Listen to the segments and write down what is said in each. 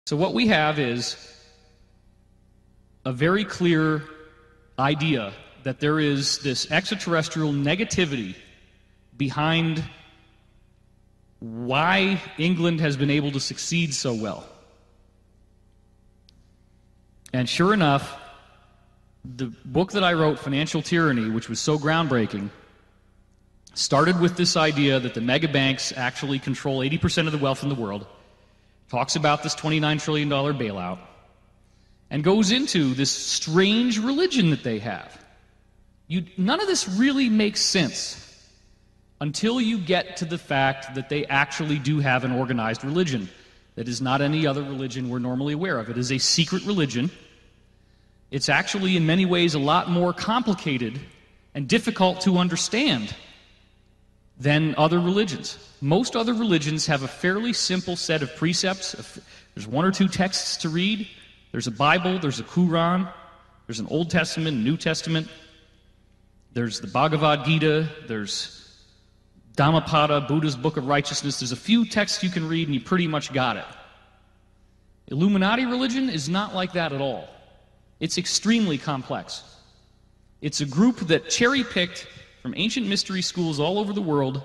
So what we have is a very clear idea that there is this extraterrestrial negativity behind why England has been able to succeed so well. And sure enough, the book that I wrote, Financial Tyranny, which was so groundbreaking, started with this idea that the mega banks actually control 80% of the wealth in the world, talks about this $29 trillion bailout, and goes into this strange religion that they have. None of this really makes sense until you get to the fact that they actually do have an organized religion that is not any other religion we're normally aware of. It is a secret religion. It's actually in many ways a lot more complicated and difficult to understand than other religions. Most other religions have a fairly simple set of precepts. There's one or two texts to read. There's a Bible, there's a Quran, there's an Old Testament, a New Testament. There's the Bhagavad Gita, there's Dhammapada, Buddha's Book of Righteousness. There's a few texts you can read and you pretty much got it. Illuminati religion is not like that at all. It's extremely complex. It's a group that cherry-picked from ancient mystery schools all over the world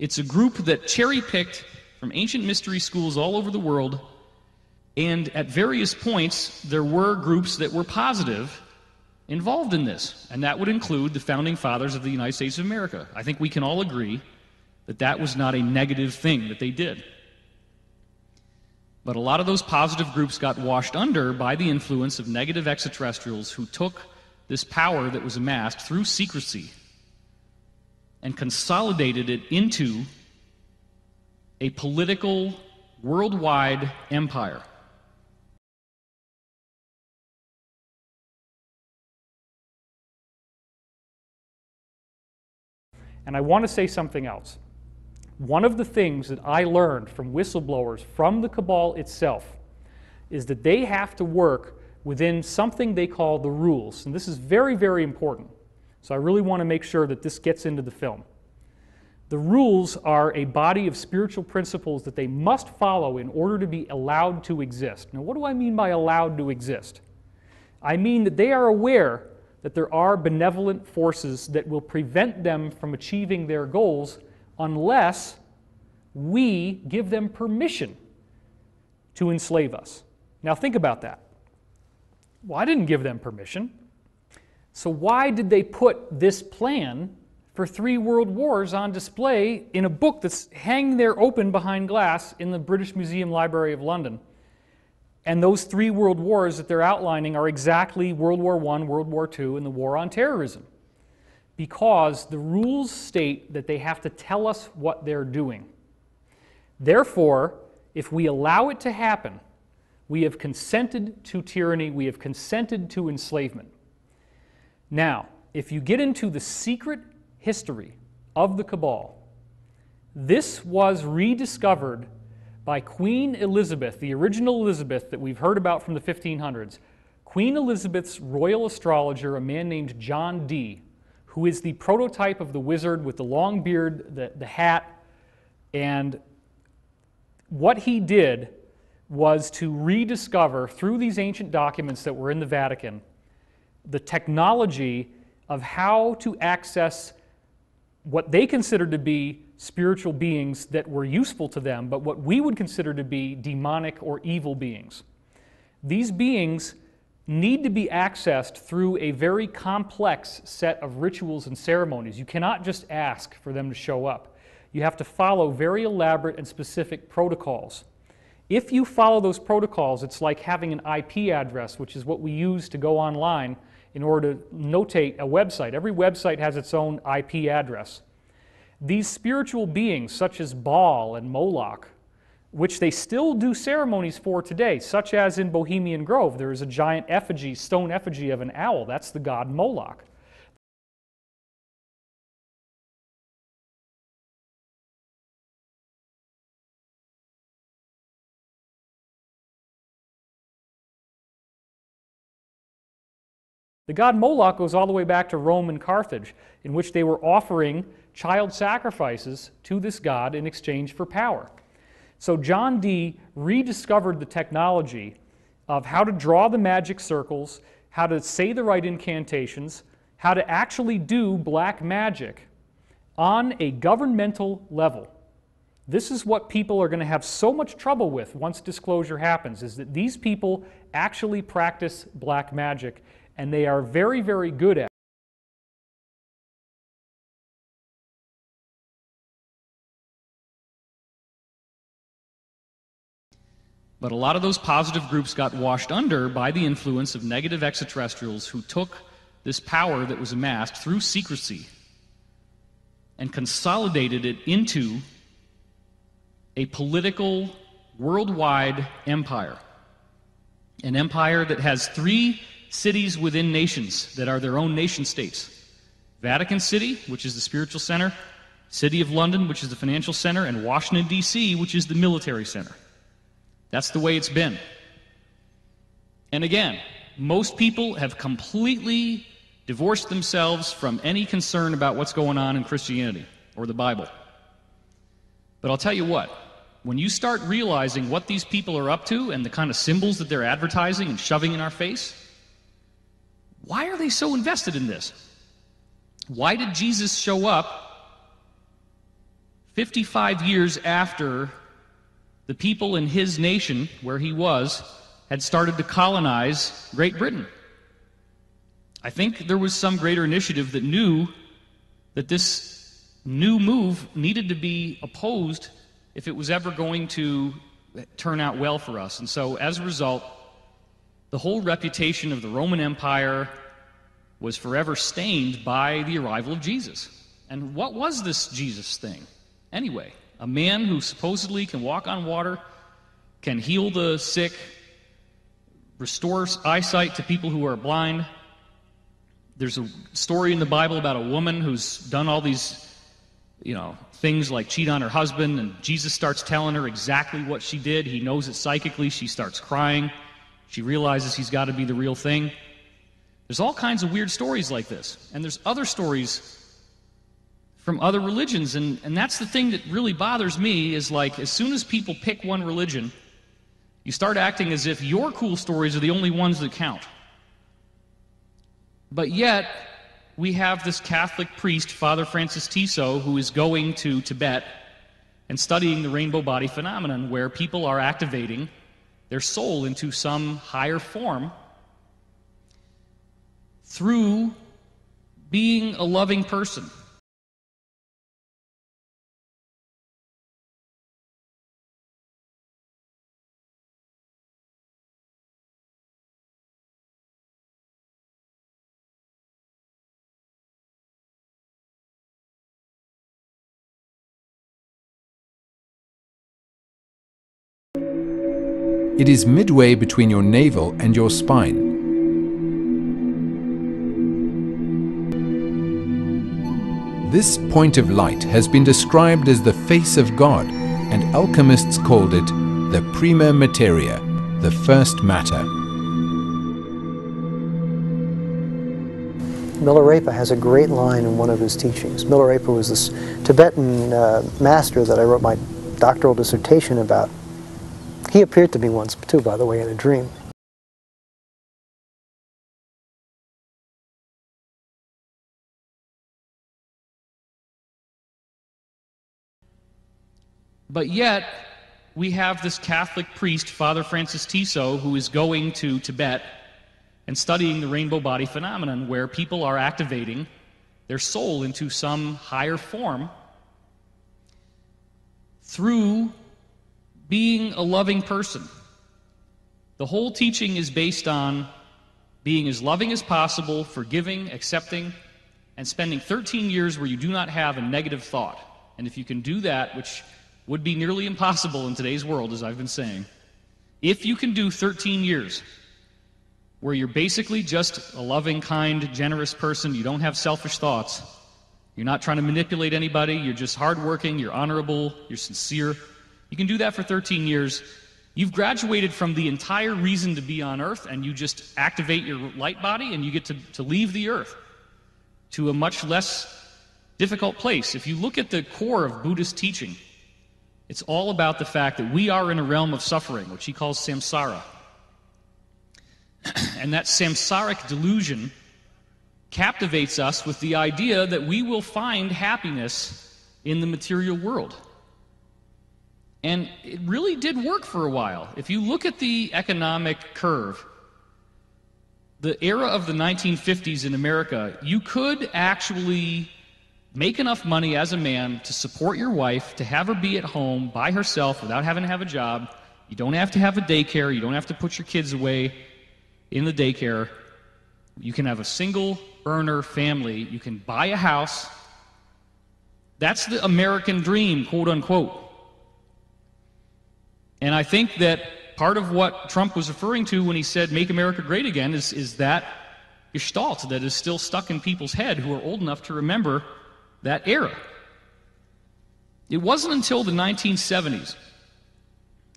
It's a group that cherry-picked from ancient mystery schools all over the world, and at various points there were groups that were positive involved in this, and that would include the founding fathers of the United States of America. I think we can all agree that that was not a negative thing that they did. But a lot of those positive groups got washed under by the influence of negative extraterrestrials who took this power that was amassed through secrecy and consolidated it into a political, worldwide empire. And I want to say something else. One of the things that I learned from whistleblowers from the cabal itself is that they have to work within something they call the rules. And this is very, very important. So I really want to make sure that this gets into the film. The rules are a body of spiritual principles that they must follow in order to be allowed to exist. Now, what do I mean by allowed to exist? I mean that they are aware that there are benevolent forces that will prevent them from achieving their goals unless we give them permission to enslave us. Now think about that. Well, I didn't give them permission. So why did they put this plan for 3 world wars on display in a book that's hanging there open behind glass in the British Museum Library of London? And those 3 world wars that they're outlining are exactly World War I, World War II, and the war on terrorism. Because the rules state that they have to tell us what they're doing. Therefore, if we allow it to happen, we have consented to tyranny, we have consented to enslavement. Now, if you get into the secret history of the cabal, this was rediscovered by Queen Elizabeth, the original Elizabeth that we've heard about from the 1500s. Queen Elizabeth's royal astrologer, a man named John Dee, who is the prototype of the wizard with the long beard, the hat, and what he did was to rediscover, through these ancient documents that were in the Vatican, the technology of how to access what they considered to be spiritual beings that were useful to them, but what we would consider to be demonic or evil beings. These beings need to be accessed through a very complex set of rituals and ceremonies. You cannot just ask for them to show up. You have to follow very elaborate and specific protocols. If you follow those protocols, it's like having an IP address, which is what we use to go online in order to notate a website. Every website has its own IP address. These spiritual beings, such as Baal and Moloch, which they still do ceremonies for today, such as in Bohemian Grove, there is a giant effigy, stone effigy of an owl. That's the god Moloch. The god Moloch goes all the way back to Rome and Carthage, in which they were offering child sacrifices to this god in exchange for power. So John Dee rediscovered the technology of how to draw the magic circles, how to say the right incantations, how to actually do black magic on a governmental level. This is what people are going to have so much trouble with once disclosure happens, is that these people actually practice black magic, and they are very, very good at it. But a lot of those positive groups got washed under by the influence of negative extraterrestrials who took this power that was amassed through secrecy and consolidated it into a political, worldwide empire. An empire that has 3 cities within nations that are their own nation states. Vatican City, which is the spiritual center, City of London, which is the financial center, and Washington, D.C., which is the military center. That's the way it's been. And again, most people have completely divorced themselves from any concern about what's going on in Christianity or the Bible. But I'll tell you what, when you start realizing what these people are up to and the kind of symbols that they're advertising and shoving in our face, why are they so invested in this? Why did Jesus show up 55 years after the people in his nation, where he was, had started to colonize Great Britain? I think there was some greater initiative that knew that this new move needed to be opposed if it was ever going to turn out well for us. And so, as a result, the whole reputation of the Roman Empire was forever stained by the arrival of Jesus. And what was this Jesus thing, anyway? A man who supposedly can walk on water, can heal the sick, restore eyesight to people who are blind. There's a story in the Bible about a woman who's done all these, things like cheat on her husband, and Jesus starts telling her exactly what she did. He knows it psychically. She starts crying. She realizes he's got to be the real thing. There's all kinds of weird stories like this. And there's other stories from other religions, and that's the thing that really bothers me, is like, as soon as people pick one religion, you start acting as if your cool stories are the only ones that count. But yet, we have this Catholic priest, Father Francis Tiso, who is going to Tibet and studying the rainbow body phenomenon, where people are activating their soul into some higher form through being a loving person. It is midway between your navel and your spine. This point of light has been described as the face of God, and alchemists called it the Prima Materia, the first matter. Milarepa has a great line in one of his teachings. Milarepa was this Tibetan master that I wrote my doctoral dissertation about. He appeared to me once, too, by the way, in a dream. But yet, we have this Catholic priest, Father Francis Tiso, who is going to Tibet and studying the rainbow body phenomenon, where people are activating their soul into some higher form through being a loving person. The whole teaching is based on being as loving as possible, forgiving, accepting, and spending 13 years where you do not have a negative thought. And if you can do that, which would be nearly impossible in today's world, as I've been saying, if you can do 13 years where you're basically just a loving, kind, generous person, you don't have selfish thoughts, you're not trying to manipulate anybody, you're just hardworking, you're honorable, you're sincere, you can do that for 13 years, you've graduated from the entire reason to be on Earth, and you just activate your light body and you get to leave the Earth to a much less difficult place. If you look at the core of Buddhist teaching, it's all about the fact that we are in a realm of suffering, which he calls samsara. And that samsaric delusion captivates us with the idea that we will find happiness in the material world. And it really did work for a while. If you look at the economic curve, the era of the 1950s in America, you could actually make enough money as a man to support your wife, to have her be at home by herself without having to have a job. You don't have to have a daycare. You don't have to put your kids away in the daycare. You can have a single earner family. You can buy a house. That's the American dream, quote unquote. And I think that part of what Trump was referring to when he said, "Make America Great Again," is that gestalt that is still stuck in people's head who are old enough to remember that era. It wasn't until the 1970s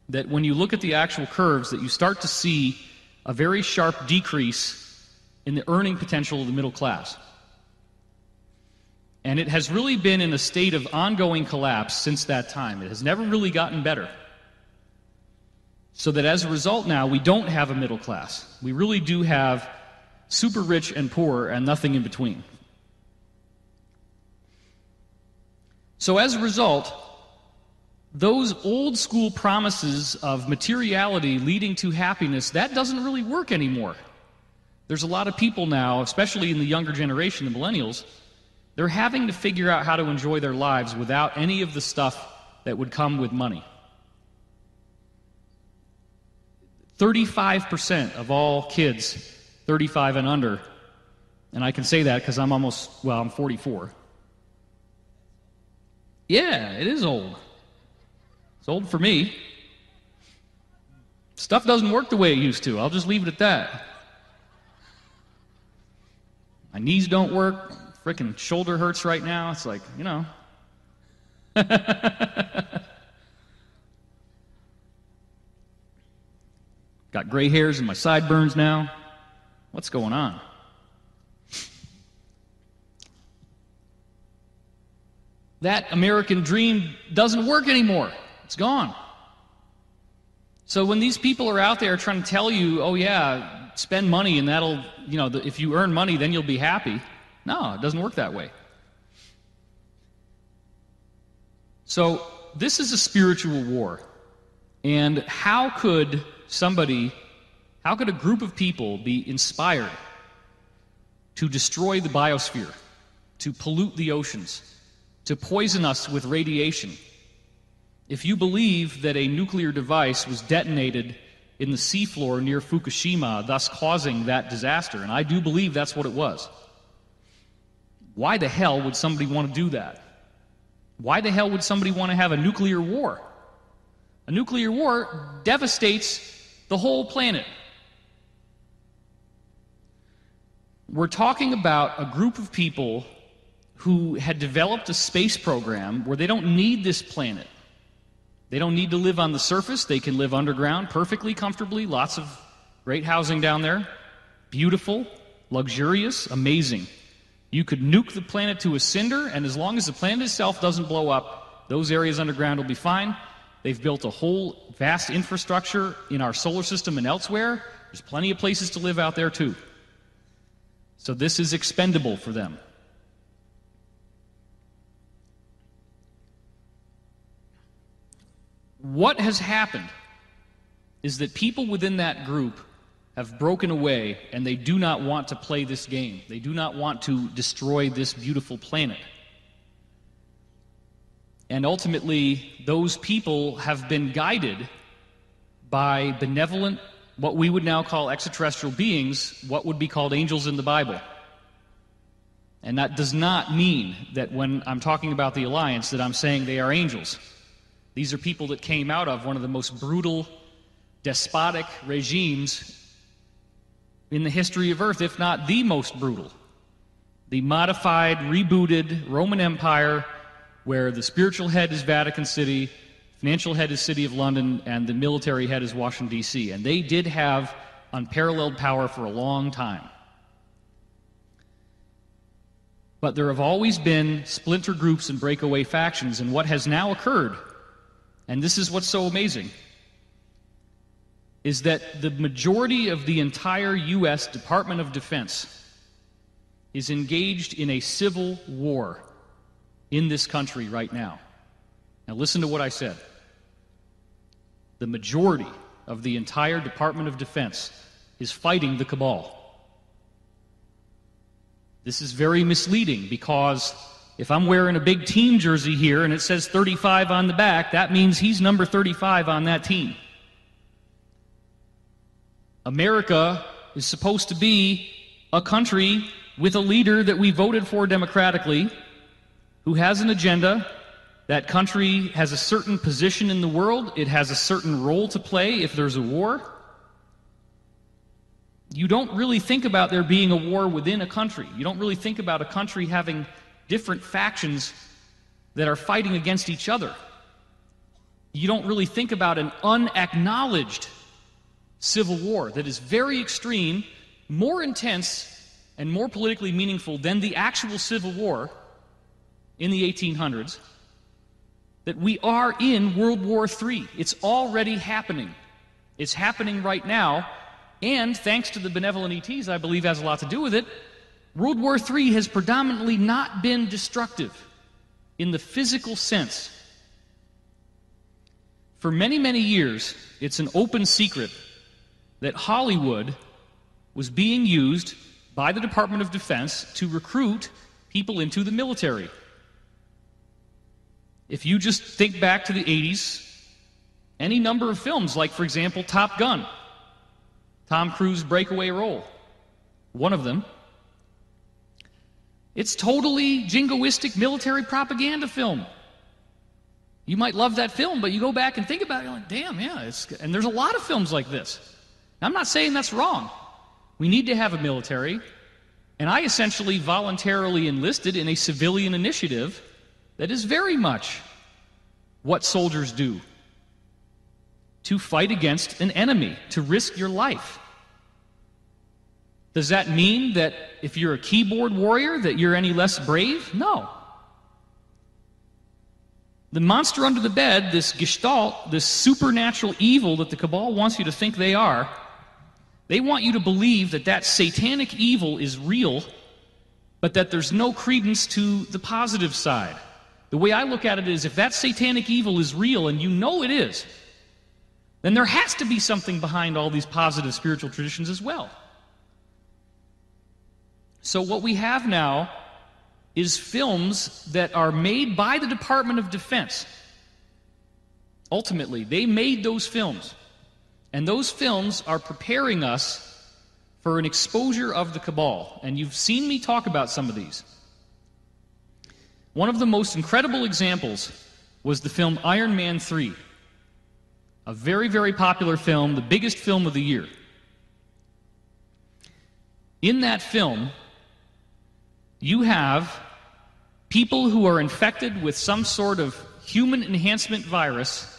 that when you look at the actual curves that you start to see a very sharp decrease in the earning potential of the middle class. And it has really been in a state of ongoing collapse since that time. It has never really gotten better. So that as a result now, we don't have a middle class. We really do have super rich and poor and nothing in between. So as a result, those old school promises of materiality leading to happiness, that doesn't really work anymore. There's a lot of people now, especially in the younger generation, the millennials, they're having to figure out how to enjoy their lives without any of the stuff that would come with money. 35% of all kids 35 and under, and I can say that because I'm I'm 44. Yeah, it is old. It's old for me. Stuff doesn't work the way it used to. I'll just leave it at that. My knees don't work. Frickin' shoulder hurts right now. It's like, you know. Got gray hairs in my sideburns now. What's going on? That American dream doesn't work anymore. It's gone. So when these people are out there trying to tell you, oh yeah, spend money and that'll, if you earn money, then you'll be happy. No, it doesn't work that way. So this is a spiritual war. And how could a group of people be inspired to destroy the biosphere, to pollute the oceans, to poison us with radiation. If you believe that a nuclear device was detonated in the seafloor near Fukushima, thus causing that disaster, and I do believe that's what it was, why the hell would somebody want to do that? Why the hell would somebody want to have a nuclear war? A nuclear war devastates the whole planet. We're talking about a group of people who had developed a space program where they don't need this planet. They don't need to live on the surface. They can live underground perfectly comfortably. Lots of great housing down there. Beautiful, luxurious, amazing. You could nuke the planet to a cinder, and as long as the planet itself doesn't blow up, those areas underground will be fine. They've built a whole vast infrastructure in our solar system and elsewhere. There's plenty of places to live out there too. So this is expendable for them. What has happened is that people within that group have broken away, and they do not want to play this game. They do not want to destroy this beautiful planet. And ultimately, those people have been guided by benevolent, what we would now call extraterrestrial beings, what would be called angels in the Bible. And that does not mean that when I'm talking about the Alliance that I'm saying they are angels. These are people that came out of one of the most brutal, despotic regimes in the history of Earth, if not the most brutal. The modified, rebooted Roman Empire, where the spiritual head is Vatican City, financial head is City of London, and the military head is Washington, D.C. And they did have unparalleled power for a long time. But there have always been splinter groups and breakaway factions, and what has now occurred, and this is what's so amazing, is that the majority of the entire U.S. Department of Defense is engaged in a civil war in this country right now. Now listen to what I said. The majority of the entire Department of Defense is fighting the cabal. This is very misleading, because if I'm wearing a big team jersey here and it says 35 on the back, that means he's number 35 on that team. America is supposed to be a country with a leader that we voted for democratically, who has an agenda. That country has a certain position in the world. It has a certain role to play if there's a war. You don't really think about there being a war within a country. You don't really think about a country having different factions that are fighting against each other. You don't really think about an unacknowledged civil war that is very extreme, more intense, and more politically meaningful than the actual Civil War in the 1800s, that we are in World War III. It's already happening. It's happening right now, and thanks to the benevolent ETs, I believe has a lot to do with it, World War III has predominantly not been destructive in the physical sense. For many, many years, it's an open secret that Hollywood was being used by the Department of Defense to recruit people into the military. If you just think back to the 80s, any number of films, like, for example, Top Gun, Tom Cruise breakaway role, one of them, it's totally jingoistic military propaganda film. You might love that film, but you go back and think about it, you're like, damn, yeah, and there's a lot of films like this. I'm not saying that's wrong. We need to have a military, and I essentially voluntarily enlisted in a civilian initiative that is very much what soldiers do, to fight against an enemy, to risk your life. Does that mean that if you're a keyboard warrior that you're any less brave? No. The monster under the bed, this gestalt, this supernatural evil that the cabal wants you to think they are, they want you to believe that that satanic evil is real, but that there's no credence to the positive side. The way I look at it is, if that satanic evil is real, and you know it is, then there has to be something behind all these positive spiritual traditions as well. So what we have now is films that are made by the Department of Defense. Ultimately, they made those films. And those films are preparing us for an exposure of the cabal. And you've seen me talk about some of these. One of the most incredible examples was the film Iron Man 3. A very, very popular film, the biggest film of the year. In that film, you have people who are infected with some sort of human enhancement virus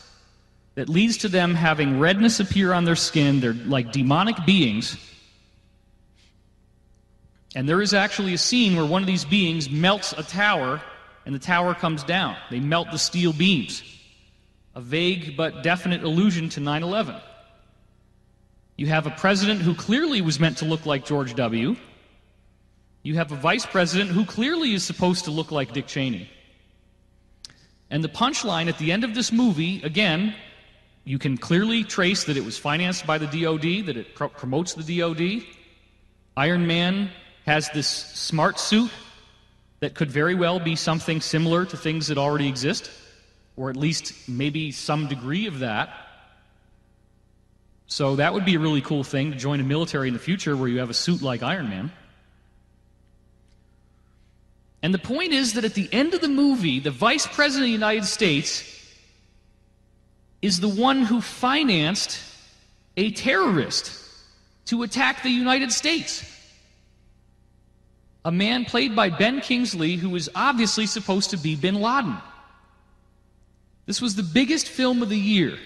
that leads to them having redness appear on their skin. They're like demonic beings. And there is actually a scene where one of these beings melts a tower, and the tower comes down. They melt the steel beams. A vague but definite allusion to 9/11. You have a president who clearly was meant to look like George W. You have a vice president who clearly is supposed to look like Dick Cheney. And the punchline at the end of this movie, again, you can clearly trace that it was financed by the DoD, that it promotes the DoD. Iron Man has this smart suit that could very well be something similar to things that already exist, or at least maybe some degree of that. So that would be a really cool thing, to join a military in the future where you have a suit like Iron Man. And the point is that at the end of the movie, the Vice President of the United States is the one who financed a terrorist to attack the United States. A man played by Ben Kingsley, who is obviously supposed to be bin Laden. This was the biggest film of the year.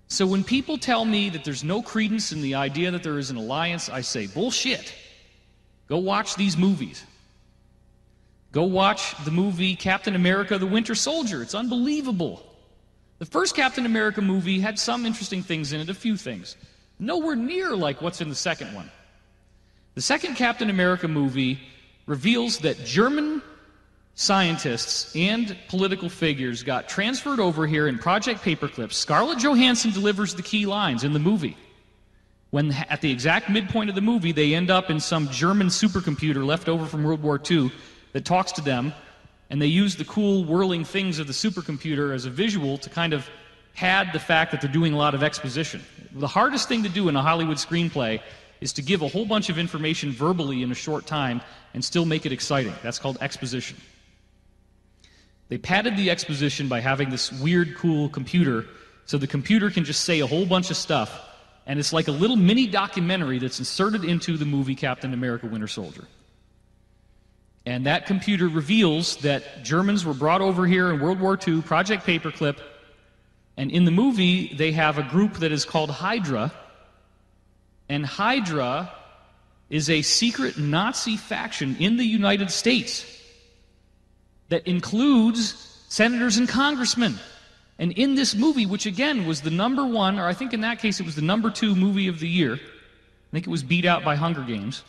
So when people tell me that there's no credence in the idea that there is an alliance, I say, bullshit. Go watch these movies. Go watch the movie Captain America: The Winter Soldier. It's unbelievable. The first Captain America movie had some interesting things in it, a few things. Nowhere near like what's in the second one. The second Captain America movie reveals that German scientists and political figures got transferred over here in Project Paperclip. Scarlett Johansson delivers the key lines in the movie. When at the exact midpoint of the movie, they end up in some German supercomputer left over from World War II that talks to them, and they use the cool whirling things of the supercomputer as a visual to kind of pad the fact that they're doing a lot of exposition. The hardest thing to do in a Hollywood screenplay is to give a whole bunch of information verbally in a short time and still make it exciting. That's called exposition. They padded the exposition by having this weird, cool computer, so the computer can just say a whole bunch of stuff, and it's like a little mini documentary that's inserted into the movie Captain America: Winter Soldier. And that computer reveals that Germans were brought over here in World War II, Project Paperclip, and in the movie they have a group that is called Hydra, and Hydra is a secret Nazi faction in the United States that includes senators and congressmen. And in this movie, which again was the #1, or I think in that case it was the #2 movie of the year, I think it was beat out by Hunger Games,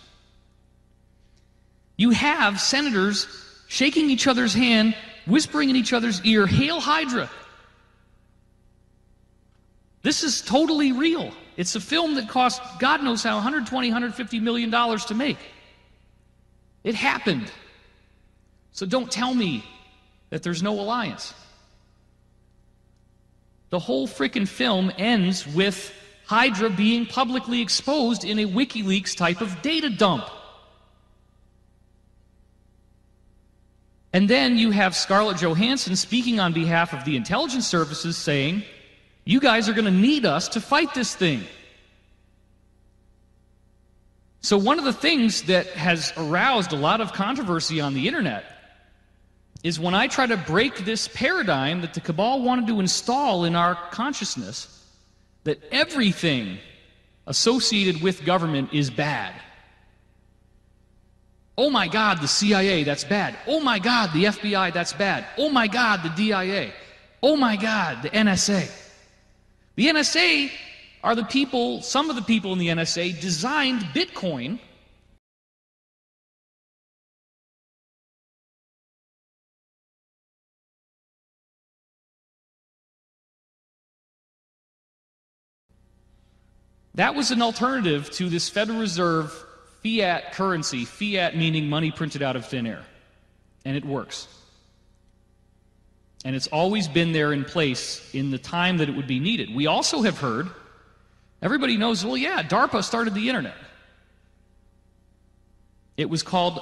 you have senators shaking each other's hand, whispering in each other's ear, "Hail Hydra!" This is totally real. It's a film that cost God knows how, $120, $150 million to make. It happened. So don't tell me that there's no alliance. The whole frickin' film ends with Hydra being publicly exposed in a WikiLeaks type of data dump. And then you have Scarlett Johansson speaking on behalf of the intelligence services saying, "You guys are going to need us to fight this thing." So one of the things that has aroused a lot of controversy on the internet is when I try to break this paradigm that the cabal wanted to install in our consciousness, that everything associated with government is bad. Oh my God, the CIA, that's bad. Oh my God, the FBI, that's bad. Oh my God, the DIA. Oh my God, the NSA. The NSA are the people, some of the people in the NSA designed Bitcoin That was an alternative to this Federal Reserve fiat currency, fiat meaning money printed out of thin air. And it works. And it's always been there in place in the time that it would be needed. We also have heard, everybody knows, well, yeah, DARPA started the internet. It was called,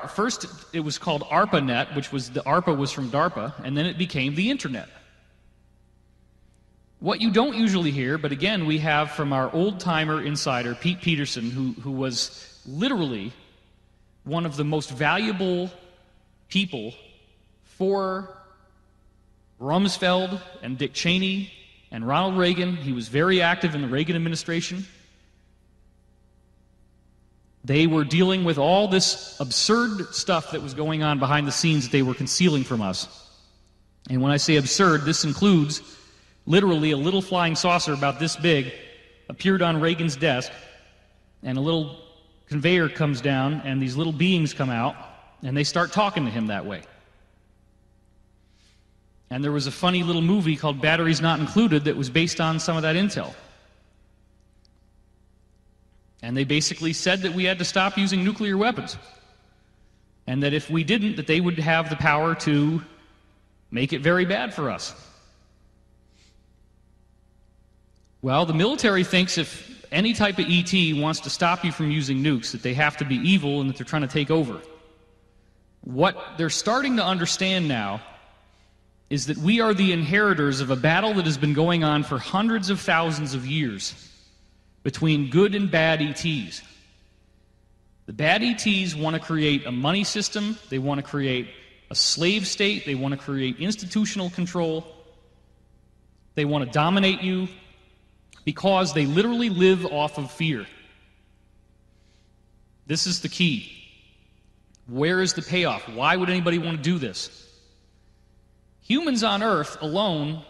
first it was called ARPANET, which was, the ARPA was from DARPA, and then it became the internet. What you don't usually hear, but again, we have from our old-timer insider, Pete Peterson, who was literally one of the most valuable people for Rumsfeld and Dick Cheney and Ronald Reagan. He was very active in the Reagan administration. They were dealing with all this absurd stuff that was going on behind the scenes that they were concealing from us. And when I say absurd, this includes literally a little flying saucer about this big appeared on Reagan's desk, and a little conveyor comes down, and these little beings come out, and they start talking to him that way. And there was a funny little movie called Batteries Not Included that was based on some of that intel. And they basically said that we had to stop using nuclear weapons, and that if we didn't, that they would have the power to make it very bad for us. Well, the military thinks if any type of ET wants to stop you from using nukes, that they have to be evil and that they're trying to take over. What they're starting to understand now is that we are the inheritors of a battle that has been going on for hundreds of thousands of years between good and bad ETs. The bad ETs want to create a money system, they want to create a slave state, they want to create institutional control, they want to dominate you, because they literally live off of fear. This is the key. Where is the payoff? Why would anybody want to do this? Humans on Earth alone,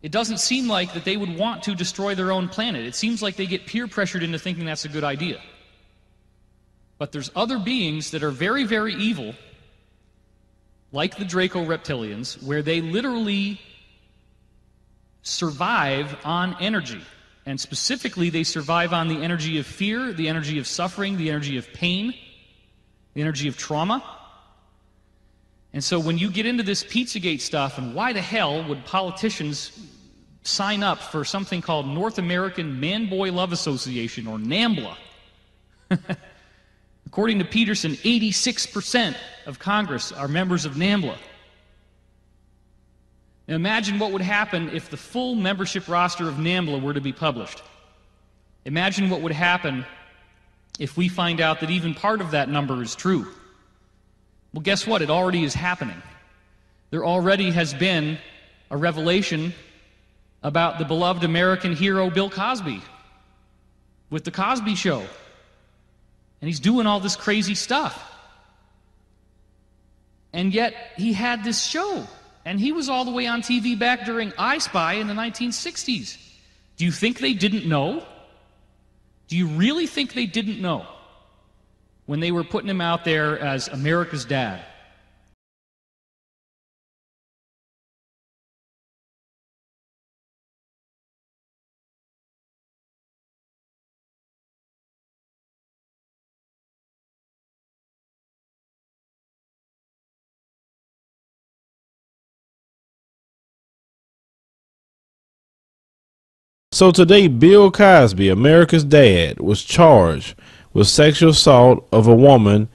it doesn't seem like that they would want to destroy their own planet. It seems like they get peer pressured into thinking that's a good idea. But there's other beings that are very, very evil, like the Draco reptilians, where they literally survive on energy. And specifically, they survive on the energy of fear, the energy of suffering, the energy of pain, the energy of trauma. And so when you get into this Pizzagate stuff, and why the hell would politicians sign up for something called North American Man-Boy Love Association, or NAMBLA? According to Peterson, 86% of Congress are members of NAMBLA. Now imagine what would happen if the full membership roster of NAMBLA were to be published. Imagine what would happen if we find out that even part of that number is true. Well, guess what? It already is happening. There already has been a revelation about the beloved American hero Bill Cosby with The Cosby Show. And he's doing all this crazy stuff. And yet he had this show. And he was all the way on TV back during I Spy in the 1960s. Do you think they didn't know? Do you really think they didn't know when they were putting him out there as America's dad? So today, Bill Cosby, America's dad, was charged with sexual assault of a woman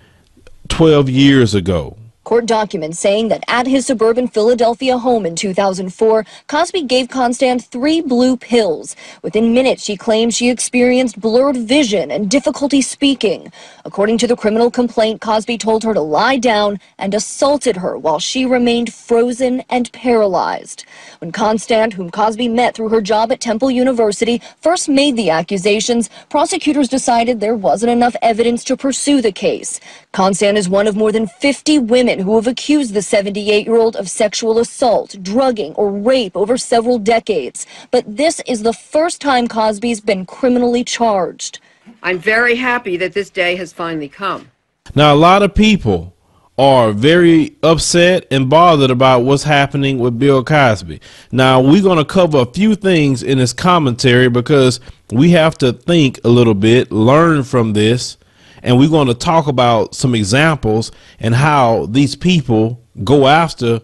12 years ago. Court documents saying that at his suburban Philadelphia home in 2004, Cosby gave Constand 3 blue pills. Within minutes, she claimed she experienced blurred vision and difficulty speaking. According to the criminal complaint, Cosby told her to lie down and assaulted her while she remained frozen and paralyzed. When Constand, whom Cosby met through her job at Temple University, first made the accusations, prosecutors decided there wasn't enough evidence to pursue the case. Constand is one of more than 50 women who have accused the 78-year-old of sexual assault, drugging, or rape over several decades. But this is the first time Cosby's been criminally charged. I'm very happy that this day has finally come. Now, a lot of people are very upset and bothered about what's happening with Bill Cosby. Now, we're going to cover a few things in this commentary because we have to think a little bit, learn from this, and we're going to talk about some examples and how these people go after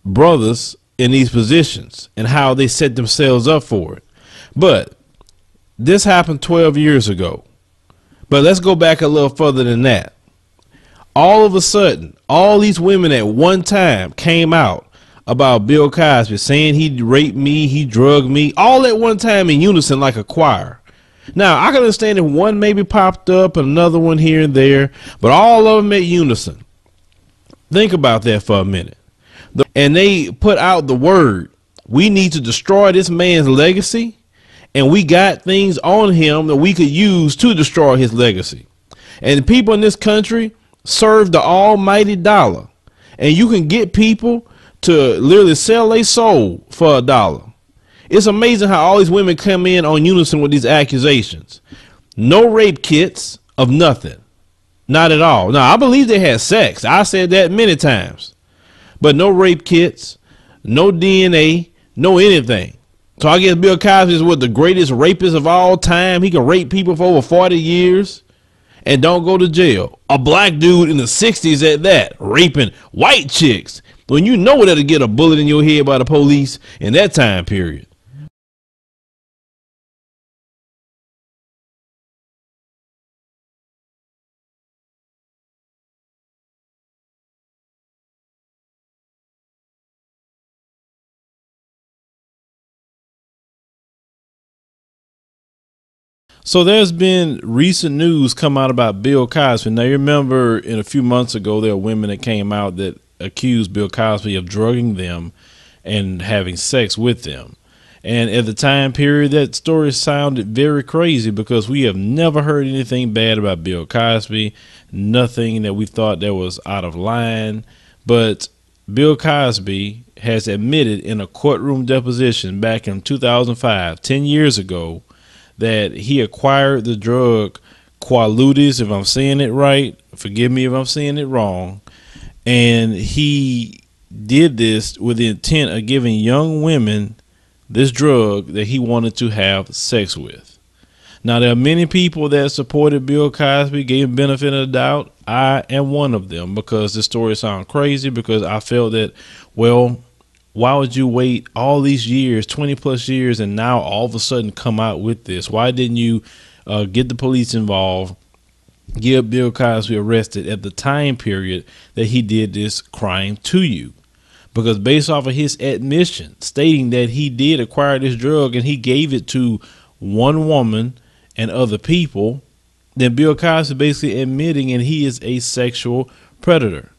brothers in these positions and how they set themselves up for it. But this happened 12 years ago. But let's go back a little further than that. All of a sudden, all these women at one time came out about Bill Cosby, saying he raped me, he drugged me, all at one time in unison like a choir. Now, I can understand if one maybe popped up, another one here and there, but all of them at unison. Think about that for a minute. And they put out the word, we need to destroy this man's legacy, and we got things on him that we could use to destroy his legacy. And the people in this country serve the almighty dollar, and you can get people to literally sell their soul for $1. It's amazing how all these women come in on unison with these accusations. No rape kits of nothing, not at all. Now, I believe they had sex. I said that many times, but no rape kits, no DNA, no anything. So I guess Bill Cosby is what, the greatest rapist of all time. He can rape people for over 40 years and don't go to jail. A black dude in the 60s at that, raping white chicks, when you know that'll get a bullet in your head by the police in that time period. So there's been recent news come out about Bill Cosby. Now, you remember in a few months ago, there were women that came out that accused Bill Cosby of drugging them and having sex with them. And at the time period, that story sounded very crazy because we have never heard anything bad about Bill Cosby, nothing that we thought that was out of line. But Bill Cosby has admitted in a courtroom deposition back in 2005, 10 years ago, that he acquired the drug Quaaludes, if I'm saying it right. Forgive me if I'm saying it wrong. And he did this with the intent of giving young women this drug that he wanted to have sex with. Now, there are many people that supported Bill Cosby, gave him benefit of the doubt. I am one of them because this story sounds crazy, because I felt that, well, why would you wait all these years, 20 plus years, and now all of a sudden come out with this? Why didn't you get the police involved, get Bill Cosby arrested at the time period that he did this crime to you? Because based off of his admission stating that he did acquire this drug and he gave it to one woman and other people, then Bill Cosby basically admitting and he is a sexual predator.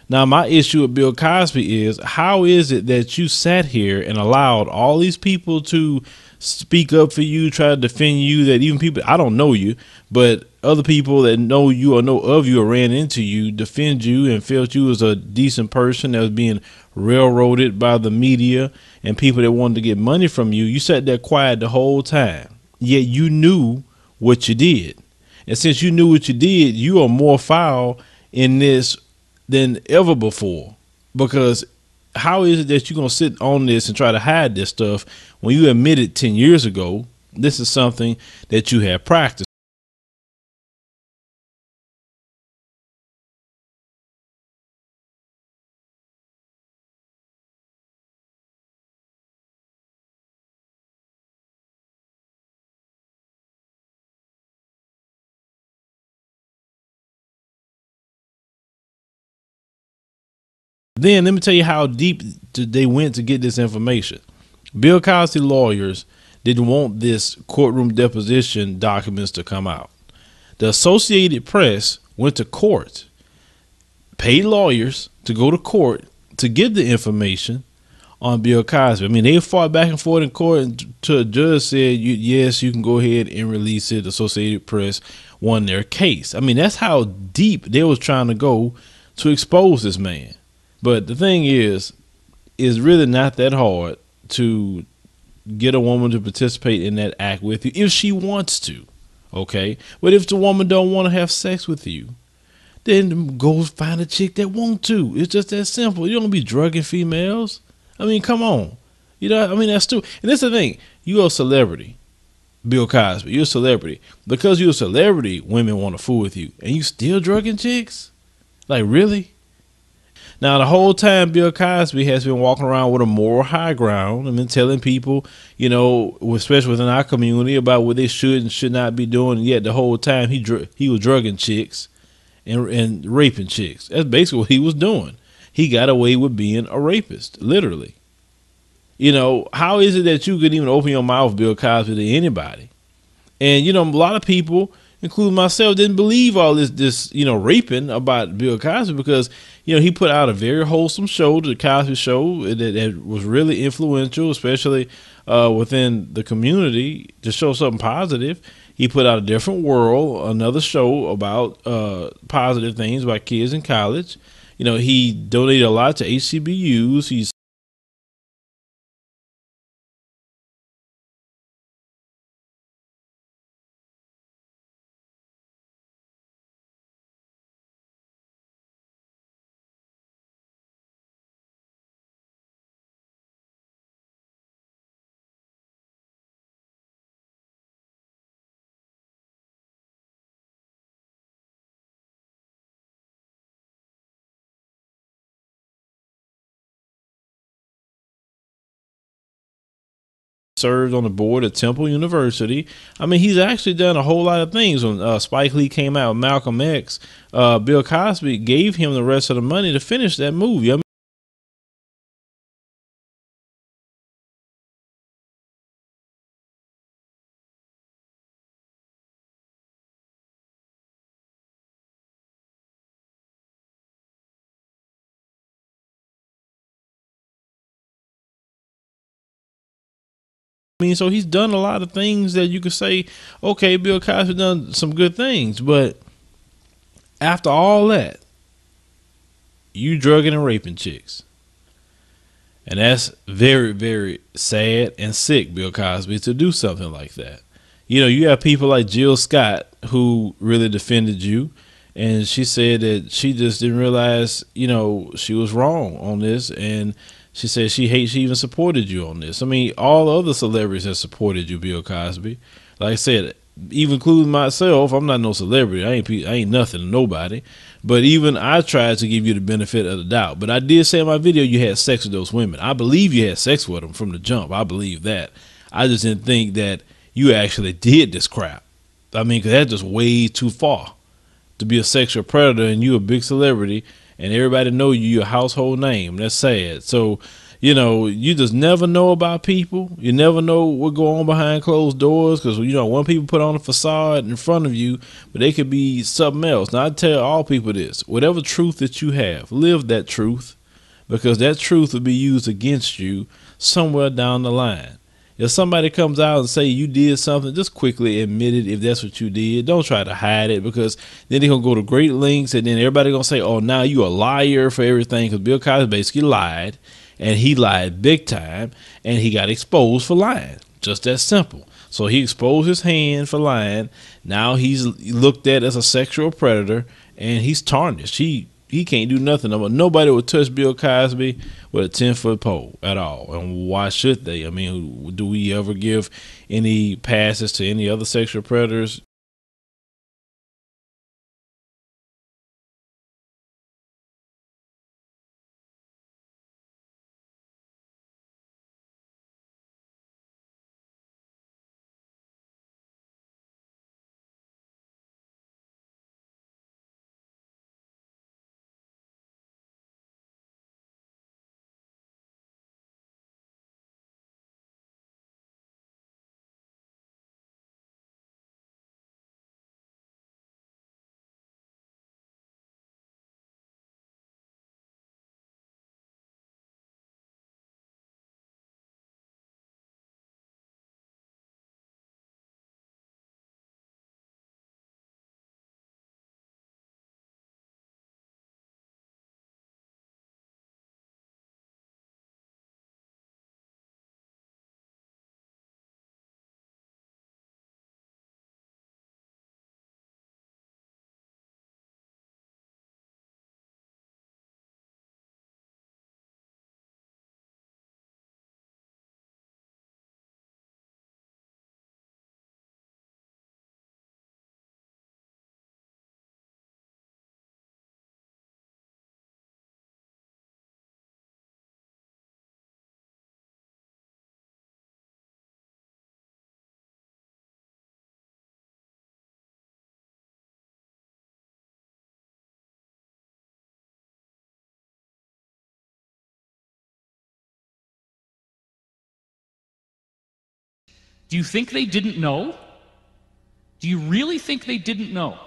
Now, my issue with Bill Cosby is, how is it that you sat here and allowed all these people to speak up for you, try to defend you, that even people, I don't know you, but other people that know you or know of you or ran into you, defend you and felt you was a decent person that was being railroaded by the media and people that wanted to get money from you? You sat there quiet the whole time, yet you knew what you did. And since you knew what you did, you are more foul in this than ever before, because how is it that you're going to sit on this and try to hide this stuff when you admitted 10 years ago this is something that you have practiced? Then let me tell you how deep they went to get this information. Bill Cosby lawyers didn't want this courtroom deposition documents to come out. The Associated Press went to court, paid lawyers to go to court to get the information on Bill Cosby. I mean, they fought back and forth in court until a judge said, yes, you can go ahead and release it. The Associated Press won their case. I mean, that's how deep they was trying to go to expose this man. But the thing is, it's really not that hard to get a woman to participate in that act with you if she wants to. Okay. But if the woman don't want to have sex with you, then go find a chick that want to. It's just that simple. You don't be drugging females. I mean, come on. You know, I mean, that's stupid. And that's the thing. You're a celebrity, Bill Cosby. You're a celebrity. Because you're a celebrity, women want to fool with you. And you still drugging chicks? Like, really? Now, the whole time, Bill Cosby has been walking around with a moral high ground and been telling people, you know, especially within our community, about what they should and should not be doing. And yet, the whole time, he was drugging chicks and raping chicks. That's basically what he was doing. He got away with being a rapist, literally. You know, how is it that you could even open your mouth, Bill Cosby, to anybody? And, you know, a lot of people, including myself, didn't believe all this, you know, raping about Bill Cosby because, you know, he put out a very wholesome show, the Cosby Show, that was really influential, especially within the community, to show something positive. He put out A Different World, another show about positive things about kids in college. You know, he donated a lot to HBCUs. He's served on the board at Temple University. I mean, he's actually done a whole lot of things. When Spike Lee came out with Malcolm X, Bill Cosby gave him the rest of the money to finish that movie. I mean, so he's done a lot of things that you could say, okay, Bill Cosby done some good things, but after all that, you drugging and raping chicks. And that's very, very sad and sick, Bill Cosby, to do something like that. You know, you have people like Jill Scott who really defended you, and she said that she just didn't realize, you know, she was wrong on this, and she said she even supported you on this. I mean, all other celebrities have supported you, Bill Cosby. Like I said, even including myself, I'm not no celebrity. I ain't nothing to nobody. But even I tried to give you the benefit of the doubt. But I did say in my video you had sex with those women. I believe you had sex with them from the jump. I believe that. I just didn't think that you actually did this crap. I mean, because that's just way too far to be a sexual predator and you a big celebrity and everybody know you, your household name. That's sad. So, you know, you just never know about people. You never know what go on behind closed doors because, you know, one people put on a facade in front of you, but they could be something else. Now, I tell all people this, whatever truth that you have, live that truth because that truth will be used against you somewhere down the line. If somebody comes out and say you did something, just quickly admit it if that's what you did. Don't try to hide it because then they're going to go to great lengths and then everybody going to say, oh, now you a liar for everything because Bill Cosby basically lied and he lied big time and he got exposed for lying. Just that simple. So he exposed his hand for lying. Now he's looked at as a sexual predator and he's tarnished. He can't do nothing. Nobody would touch Bill Cosby with a 10-foot pole at all. And why should they? I mean, do we ever give any passes to any other sexual predators? Do you think they didn't know? Do you really think they didn't know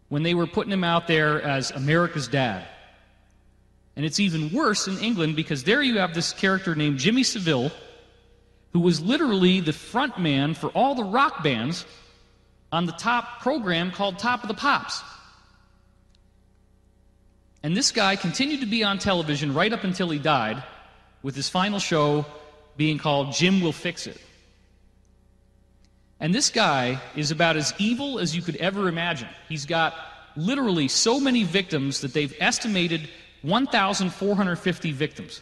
when they were putting him out there as America's dad? And it's even worse in England, because there you have this character named Jimmy Savile, who was literally the front man for all the rock bands on the top program called Top of the Pops. And this guy continued to be on television right up until he died, with his final show being called Jim Will Fix It. And this guy is about as evil as you could ever imagine. He's got literally so many victims that they've estimated 1,450 victims.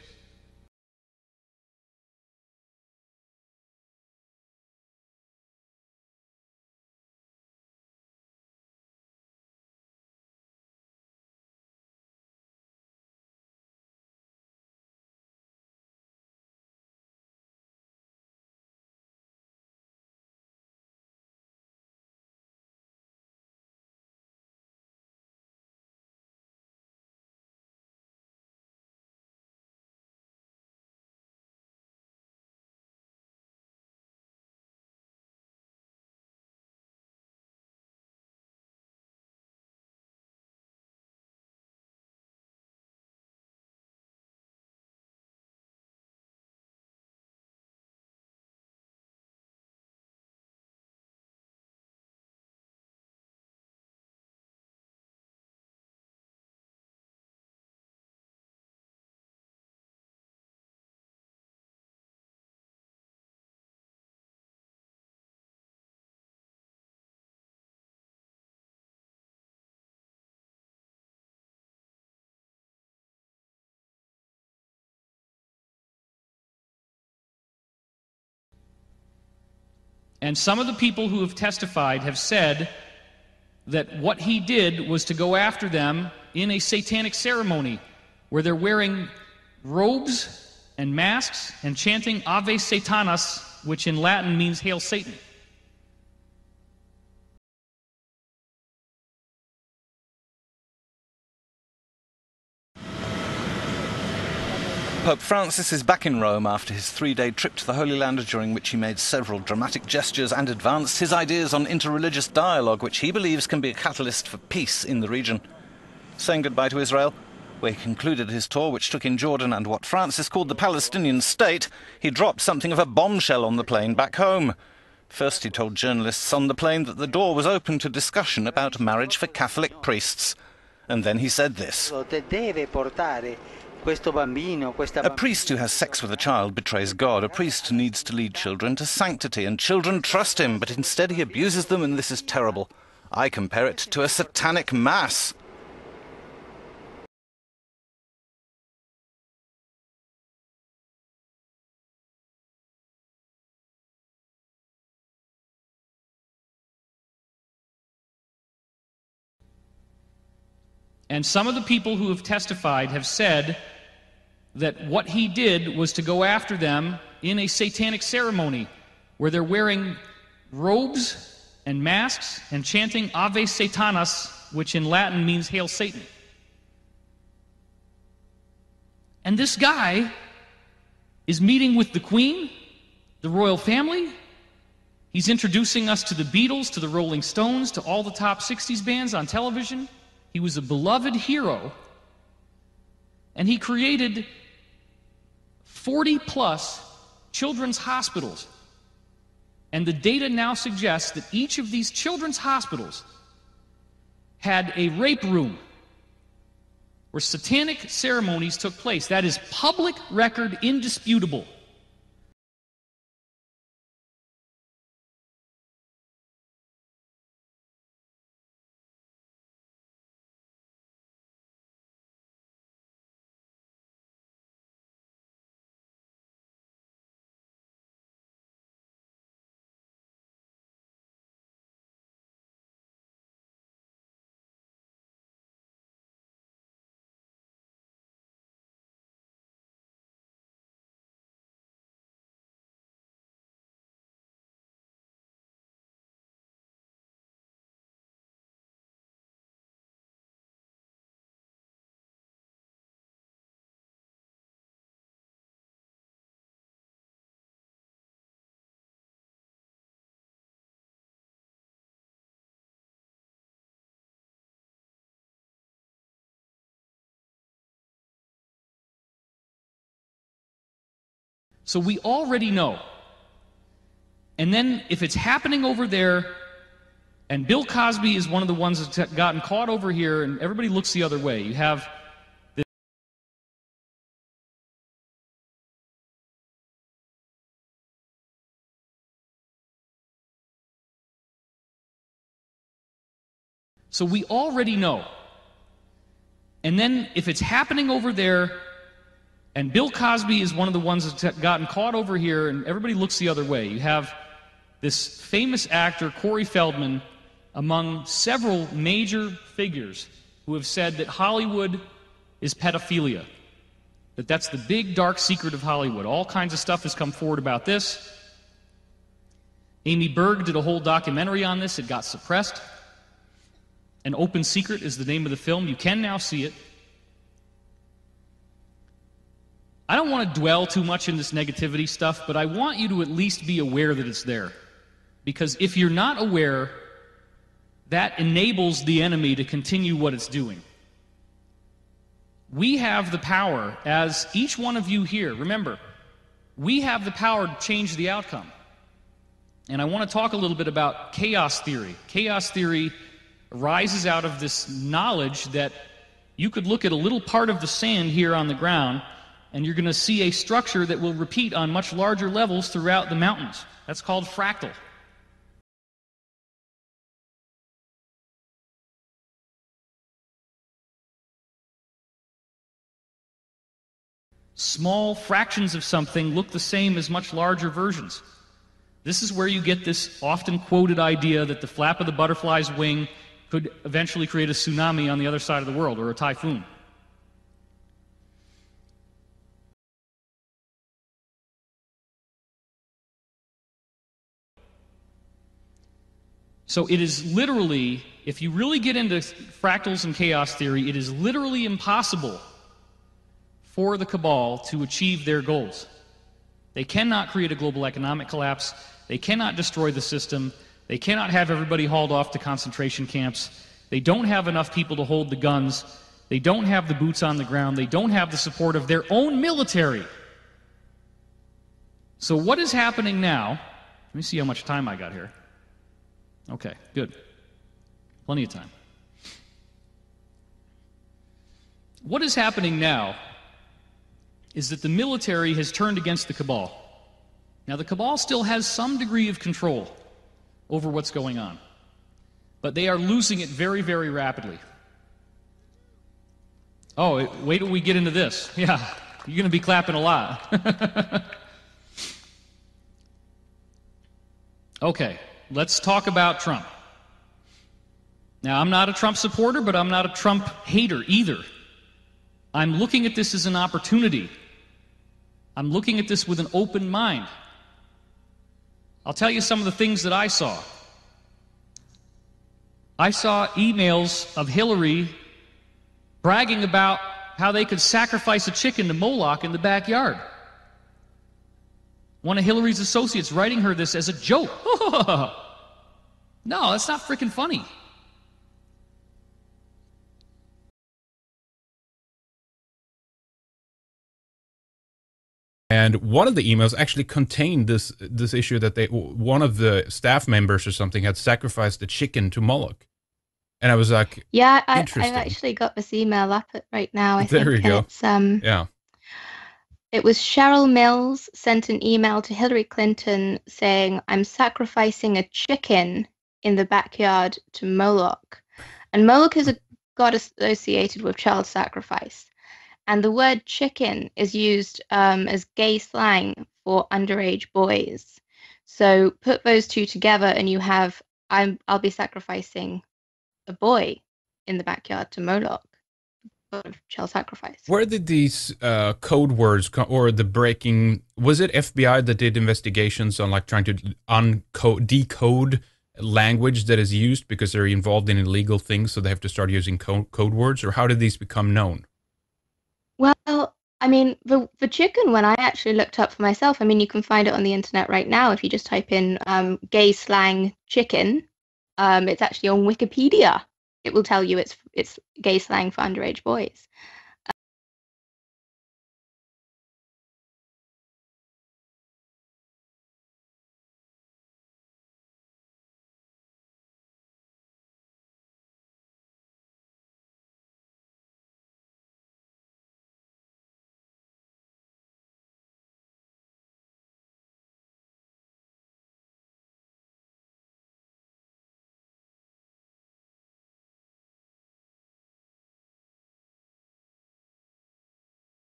And some of the people who have testified have said that what he did was to go after them in a satanic ceremony where they're wearing robes and masks and chanting Ave Satanas, which in Latin means Hail Satan. Pope Francis is back in Rome after his 3-day trip to the Holy Land, during which he made several dramatic gestures and advanced his ideas on interreligious dialogue, which he believes can be a catalyst for peace in the region. Saying goodbye to Israel, where he concluded his tour, which took in Jordan and what Francis called the Palestinian state, he dropped something of a bombshell on the plane back home. First, he told journalists on the plane that the door was open to discussion about marriage for Catholic priests. And then he said this: a priest who has sex with a child betrays God. A priest needs to lead children to sanctity, and children trust him, but instead he abuses them, and this is terrible. I compare it to a satanic mass. And some of the people who have testified have said that what he did was to go after them in a satanic ceremony where they're wearing robes and masks and chanting Ave Satanas, which in Latin means Hail Satan. And this guy is meeting with the Queen, the royal family. He's introducing us to the Beatles, to the Rolling Stones, to all the top 60s bands on television. He was a beloved hero, and he created 40-plus children's hospitals. And the data now suggests that each of these children's hospitals had a rape room where satanic ceremonies took place. That is public record, indisputable. So we already know. And then if it's happening over there, and Bill Cosby is one of the ones that's gotten caught over here, and everybody looks the other way. You have this. So we already know. And then if it's happening over there, and Bill Cosby is one of the ones that's gotten caught over here, and everybody looks the other way. You have this famous actor, Corey Feldman, among several major figures who have said that Hollywood is pedophilia, that that's the big dark secret of Hollywood. All kinds of stuff has come forward about this. Amy Berg did a whole documentary on this. It got suppressed. An Open Secret is the name of the film. You can now see it. I don't want to dwell too much in this negativity stuff, but I want you to at least be aware that it's there. Because if you're not aware, that enables the enemy to continue what it's doing. We have the power, as each one of you here, remember, we have the power to change the outcome. And I want to talk a little bit about chaos theory. Chaos theory arises out of this knowledge that you could look at a little part of the sand here on the ground, and you're going to see a structure that will repeat on much larger levels throughout the mountains. That's called fractal. Small fractions of something look the same as much larger versions. This is where you get this often quoted idea that the flap of the butterfly's wing could eventually create a tsunami on the other side of the world, or a typhoon. So it is literally, if you really get into fractals and chaos theory, it is literally impossible for the cabal to achieve their goals. They cannot create a global economic collapse. They cannot destroy the system. They cannot have everybody hauled off to concentration camps. They don't have enough people to hold the guns. They don't have the boots on the ground. They don't have the support of their own military. So what is happening now? Let me see how much time I got here. Okay, good. Plenty of time. What is happening now is that the military has turned against the cabal. Now, the cabal still has some degree of control over what's going on, but they are losing it very, very rapidly. Oh, wait till we get into this. Yeah, you're going to be clapping a lot. Okay, let's talk about Trump. Now, I'm not a Trump supporter, but I'm not a Trump hater either. I'm looking at this as an opportunity. I'm looking at this with an open mind. I'll tell you some of the things that I saw. I saw emails of Hillary bragging about how they could sacrifice a chicken to Moloch in the backyard. One of Hillary's associates writing her this as a joke. No, that's not freaking funny. And one of the emails actually contained this issue that one of the staff members or something had sacrificed a chicken to Moloch. And I was like, yeah, I've actually got this email up right now. I think. There you go. It's, yeah. It was Cheryl Mills sent an email to Hillary Clinton saying, "I'm sacrificing a chicken in the backyard to Moloch." And Moloch is a god associated with child sacrifice. And the word chicken is used as gay slang for underage boys. So put those two together and you have, I'll be sacrificing a boy in the backyard to Moloch. Child sacrifice. Where did these code words or the breaking, was it FBI that did investigations on like trying to decode language that is used because they're involved in illegal things, so they have to start using code words? Or how did these become known? Well, I mean, the chicken one I actually looked up for myself. I mean, you can find it on the internet right now if you just type in gay slang chicken. It's actually on Wikipedia. It will tell you it's gay slang for underage boys.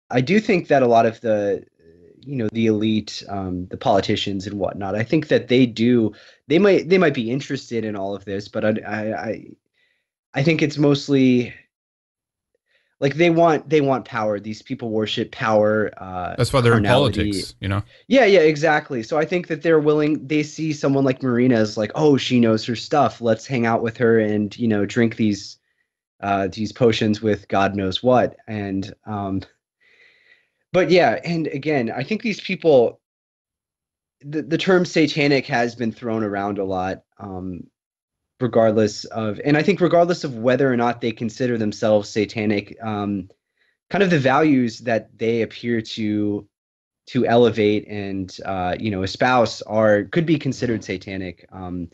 I do think that a lot of the, the elite, the politicians and whatnot, I think that they might be interested in all of this, but I think it's mostly like they want power. These people worship power. That's why they're in carnality. politics, you know? Yeah, exactly. So I think that they see someone like Marina as like, oh, she knows her stuff. Let's hang out with her and, drink these potions with God knows what. And, but yeah, and again, I think these people, the term satanic has been thrown around a lot, regardless of whether or not they consider themselves satanic, kind of the values that they appear to elevate and espouse could be considered satanic. In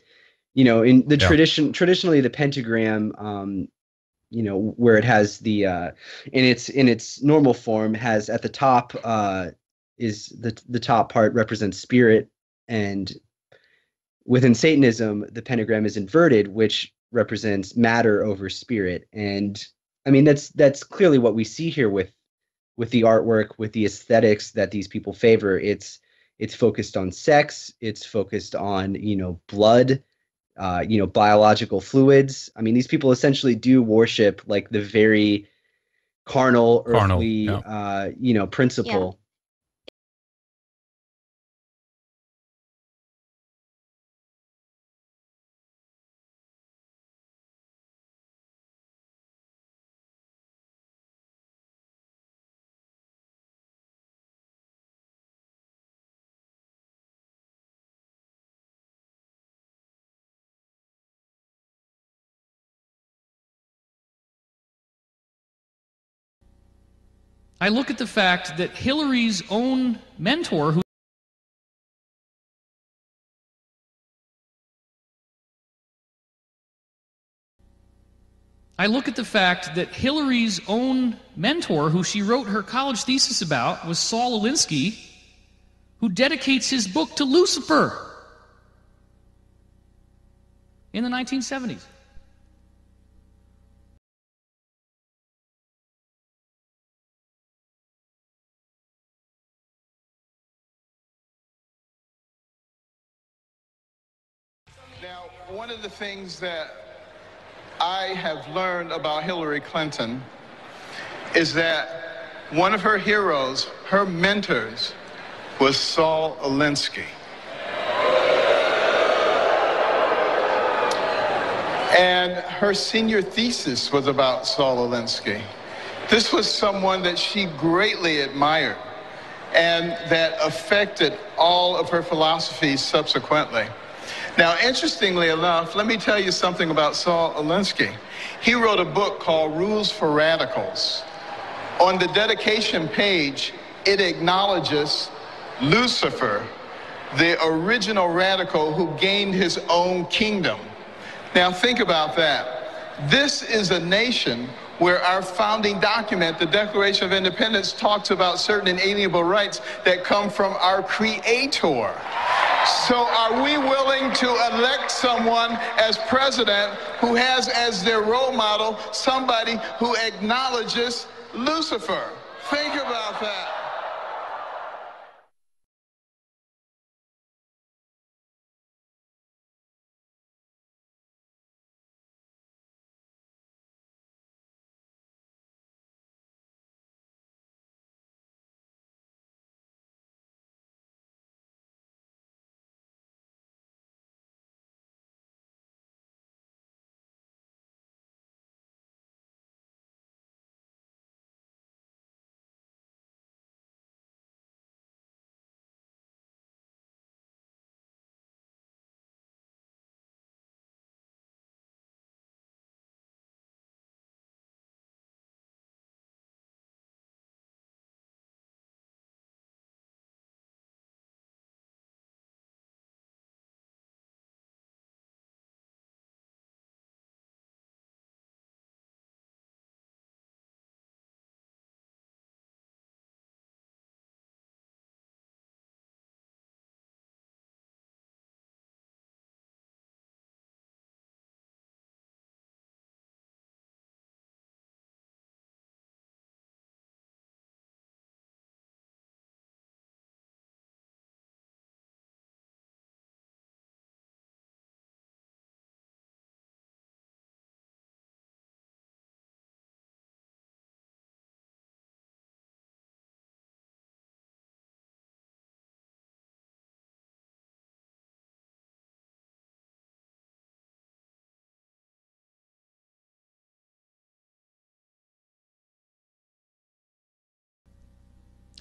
the traditionally the pentagram, where it has the in its normal form has at the top is the top part represents spirit, and within Satanism the pentagram is inverted, which represents matter over spirit. And I mean that's clearly what we see here with the artwork, with the aesthetics that these people favor. It's focused on sex, it's focused on blood, biological fluids. I mean, these people essentially do worship like the very carnal, earthly, principle. I look at the fact that Hillary's own mentor, who she wrote her college thesis about, was Saul Alinsky, who dedicates his book to Lucifer in the 1970s. Now, one of the things that I have learned about Hillary Clinton is that one of her heroes, her mentors, was Saul Alinsky. And her senior thesis was about Saul Alinsky. This was someone that she greatly admired and that affected all of her philosophies subsequently. Now, interestingly enough, let me tell you something about Saul Alinsky. He wrote a book called Rules for Radicals. On the dedication page, it acknowledges Lucifer, the original radical who gained his own kingdom. Now, think about that. This is a nation where our founding document, the Declaration of Independence, talks about certain inalienable rights that come from our Creator. So are we willing to elect someone as president who has as their role model somebody who acknowledges Lucifer? Think about that.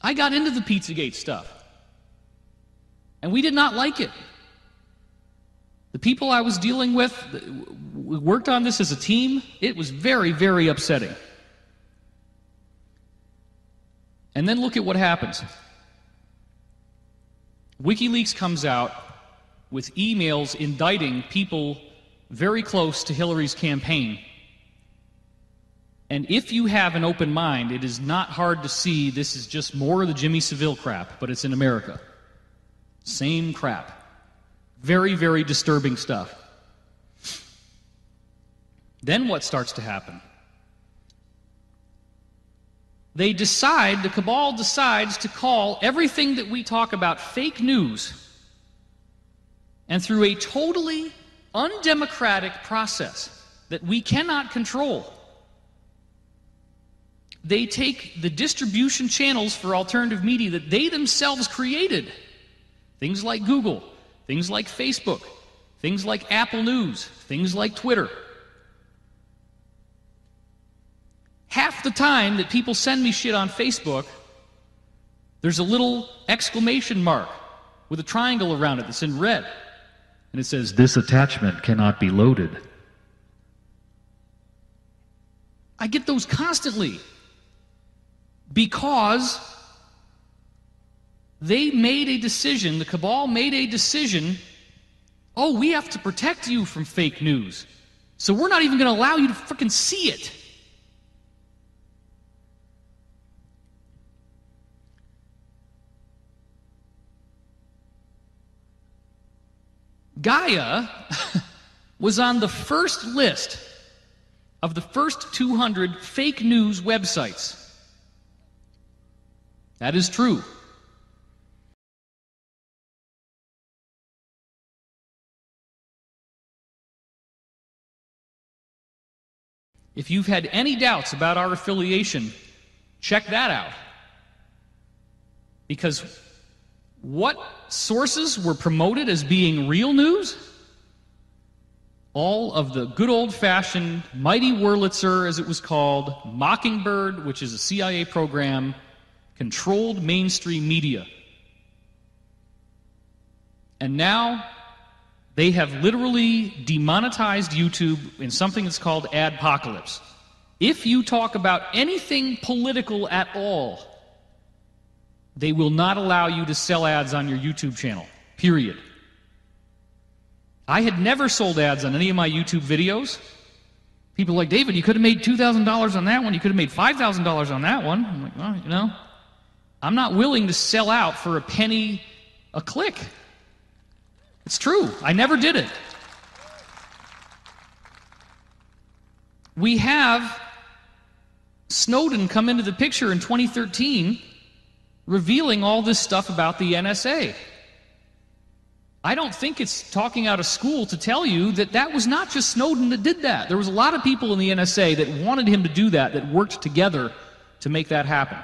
I got into the Pizzagate stuff, and we did not like it. The people I was dealing with, we worked on this as a team. It was very, very upsetting. And then look at what happens. WikiLeaks comes out with emails indicting people very close to Hillary's campaign. And if you have an open mind, it is not hard to see this is just more of the Jimmy Savile crap, but it's in America. Same crap. Very, very disturbing stuff. Then what starts to happen? They decide, the cabal decides to call everything that we talk about fake news, and through a totally undemocratic process that we cannot control, they take the distribution channels for alternative media that they themselves created, things like Google, things like Facebook, things like Apple News, things like Twitter. Half the time that people send me shit on Facebook, there's a little exclamation mark with a triangle around it that's in red. And it says, "This attachment cannot be loaded." I get those constantly because they made a decision, the cabal made a decision, oh, we have to protect you from fake news, so we're not even going to allow you to frickin' see it. Gaia was on the first list of the first 200 fake news websites. That is true. If you've had any doubts about our affiliation, check that out. Because what sources were promoted as being real news? All of the good old-fashioned Mighty Wurlitzer, as it was called, Mockingbird, which is a CIA program, controlled mainstream media. And now they have literally demonetized YouTube in something that's called adpocalypse. If you talk about anything political at all, they will not allow you to sell ads on your YouTube channel, period. I had never sold ads on any of my YouTube videos. People are like, David, you could have made $2,000 on that one, you could have made $5,000 on that one. I'm like, well, you know, I'm not willing to sell out for a penny a click. It's true, I never did it. We have Snowden come into the picture in 2013 revealing all this stuff about the NSA. I don't think it's talking out of school to tell you that that was not just Snowden that did that. There was a lot of people in the NSA that wanted him to do that, that worked together to make that happen.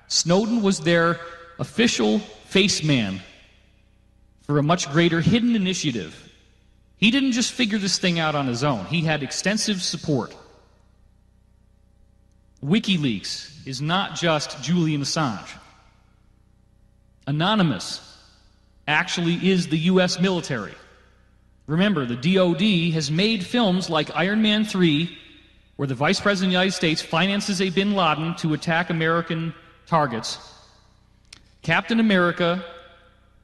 Snowden was their official face man for a much greater hidden initiative. He didn't just figure this thing out on his own. He had extensive support. WikiLeaks is not just Julian Assange. Anonymous actually is the U.S. military. Remember, the DoD has made films like Iron Man 3, where the Vice President of the United States finances a bin Laden to attack American targets. Captain America,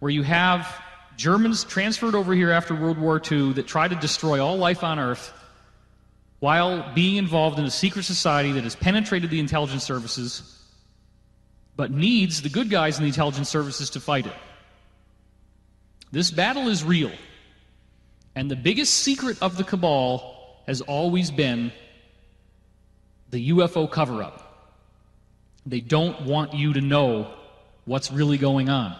where you have Germans transferred over here after World War II that try to destroy all life on Earth while being involved in a secret society that has penetrated the intelligence services but needs the good guys in the intelligence services to fight it. This battle is real, and the biggest secret of the cabal has always been the UFO cover-up. They don't want you to know what's really going on.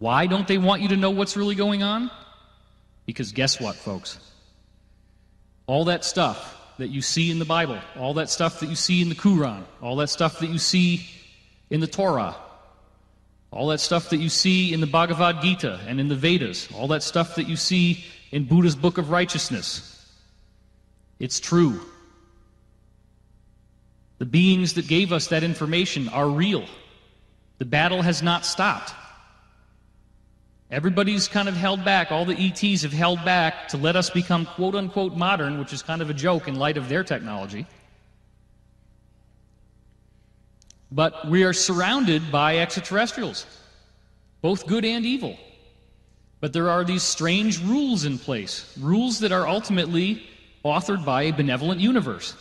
Why don't they want you to know what's really going on? Because guess what, folks? All that stuff that you see in the Bible, all that stuff that you see in the Quran, all that stuff that you see in the Torah, all that stuff that you see in the Bhagavad Gita and in the Vedas, all that stuff that you see in Buddha's Book of Righteousness, it's true. The The beings that gave us that information are real. The battle has not stopped. Everybody's kind of held back. All the ETs have held back to let us become quote-unquote modern, which is kind of a joke in light of their technology. But we are surrounded by extraterrestrials, both good and evil. But there are these strange rules in place, rules that are ultimately authored by a benevolent universe,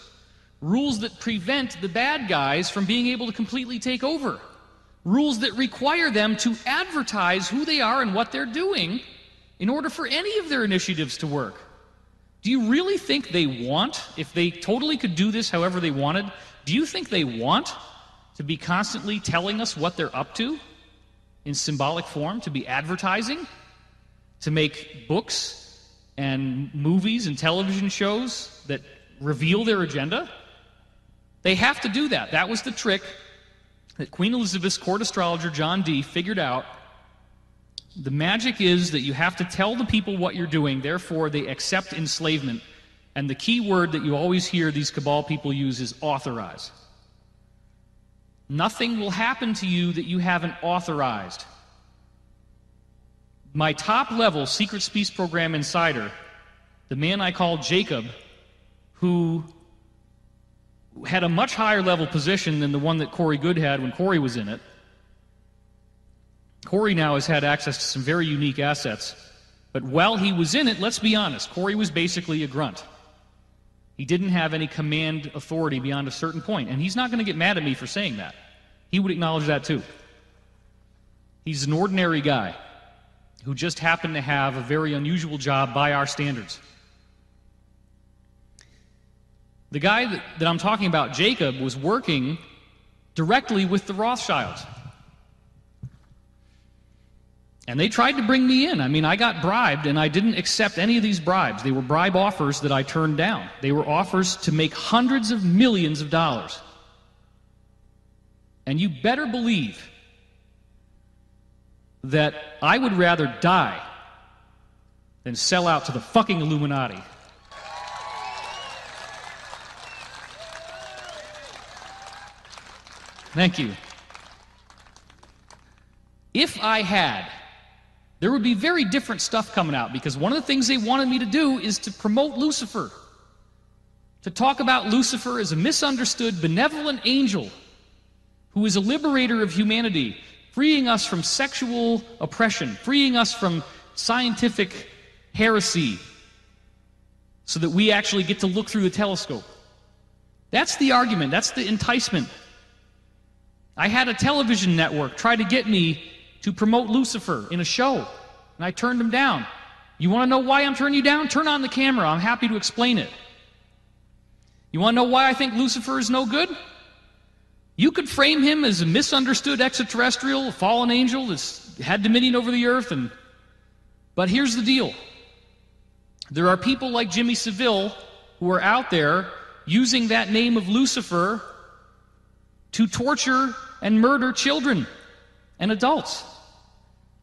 rules that prevent the bad guys from being able to completely take over, rules that require them to advertise who they are and what they're doing in order for any of their initiatives to work. Do you really think they want, if they totally could do this however they wanted, do you think they want to be constantly telling us what they're up to in symbolic form, to be advertising, to make books and movies and television shows that reveal their agenda? They have to do that. That was the trick that Queen Elizabeth's court astrologer, John Dee, figured out. The magic is that you have to tell the people what you're doing, therefore they accept enslavement. And the key word that you always hear these cabal people use is authorize. Nothing will happen to you that you haven't authorized. My top-level secret space program insider, the man I call Jacob, who had a much higher level position than the one that Corey Good had when Corey was in it. Corey now has had access to some very unique assets. But while he was in it, let's be honest, Corey was basically a grunt. He didn't have any command authority beyond a certain point, and he's not going to get mad at me for saying that. He would acknowledge that too. He's an ordinary guy who just happened to have a very unusual job by our standards. The guy that I'm talking about, Jacob, was working directly with the Rothschilds. And they tried to bring me in. I mean, I got bribed, and I didn't accept any of these bribes. They were bribe offers that I turned down. They were offers to make hundreds of millions of dollars. And you better believe that I would rather die than sell out to the fucking Illuminati. Thank you. If I had, there would be very different stuff coming out, because one of the things they wanted me to do is to promote Lucifer, to talk about Lucifer as a misunderstood, benevolent angel who is a liberator of humanity, freeing us from sexual oppression, freeing us from scientific heresy, so that we actually get to look through the telescope. That's the argument, that's the enticement. I had a television network try to get me to promote Lucifer in a show, and I turned him down. You want to know why I'm turning you down? Turn on the camera. I'm happy to explain it. You want to know why I think Lucifer is no good? You could frame him as a misunderstood extraterrestrial, a fallen angel that's had dominion over the earth, but here's the deal. There are people like Jimmy Savile who are out there using that name of Lucifer to torture and murder children and adults,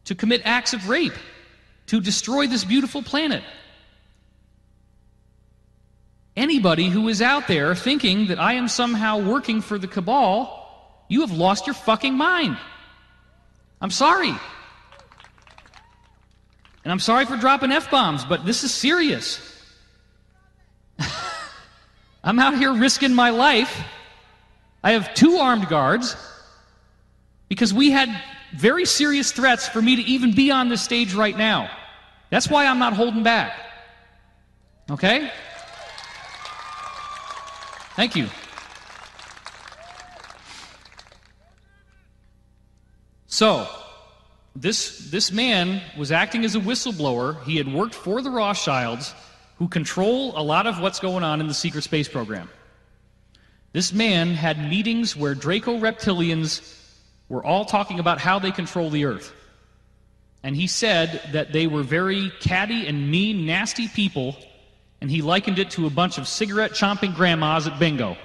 to commit acts of rape, to destroy this beautiful planet. Anybody who is out there thinking that I am somehow working for the cabal, you have lost your fucking mind. I'm sorry. And I'm sorry for dropping F-bombs, but this is serious. I'm out here risking my life. I have 2 armed guards because we had very serious threats for me to even be on this stage right now. That's why I'm not holding back. Okay? Thank you. So, this man was acting as a whistleblower. He had worked for the Rothschilds, who control a lot of what's going on in the secret space program. This man had meetings where Draco reptilians were all talking about how they control the earth. And he said that they were very catty and mean, nasty people, and he likened it to a bunch of cigarette-chomping grandmas at bingo.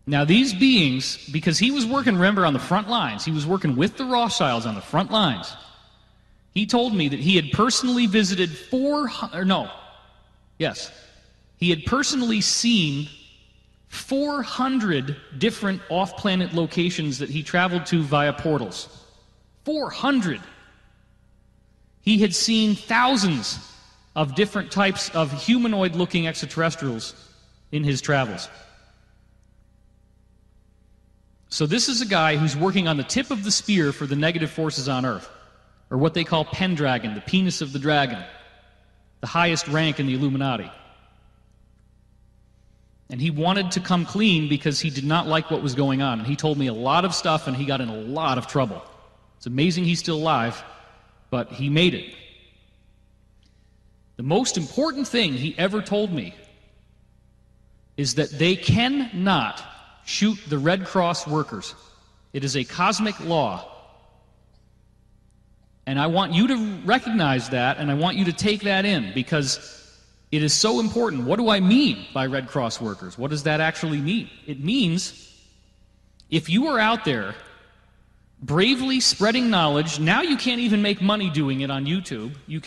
Now these beings, because he was working, remember, on the front lines, he was working with the Rothschilds on the front lines, He told me that he had personally visited he had personally seen 400 different off-planet locations that he traveled to via portals. 400! He had seen thousands of different types of humanoid-looking extraterrestrials in his travels. So this is a guy who's working on the tip of the spear for the negative forces on Earth, or what they call Pendragon, the penis of the dragon, the highest rank in the Illuminati. And he wanted to come clean because he did not like what was going on. And he told me a lot of stuff, and he got in a lot of trouble. It's amazing he's still alive, but he made it. The most important thing he ever told me is that they cannot shoot the Red Cross workers. It is a cosmic law. And I want you to recognize that, and I want you to take that in, because it is so important. What do I mean by Red Cross workers? What does that actually mean? It means if you are out there bravely spreading knowledge, now you can't even make money doing it on YouTube. You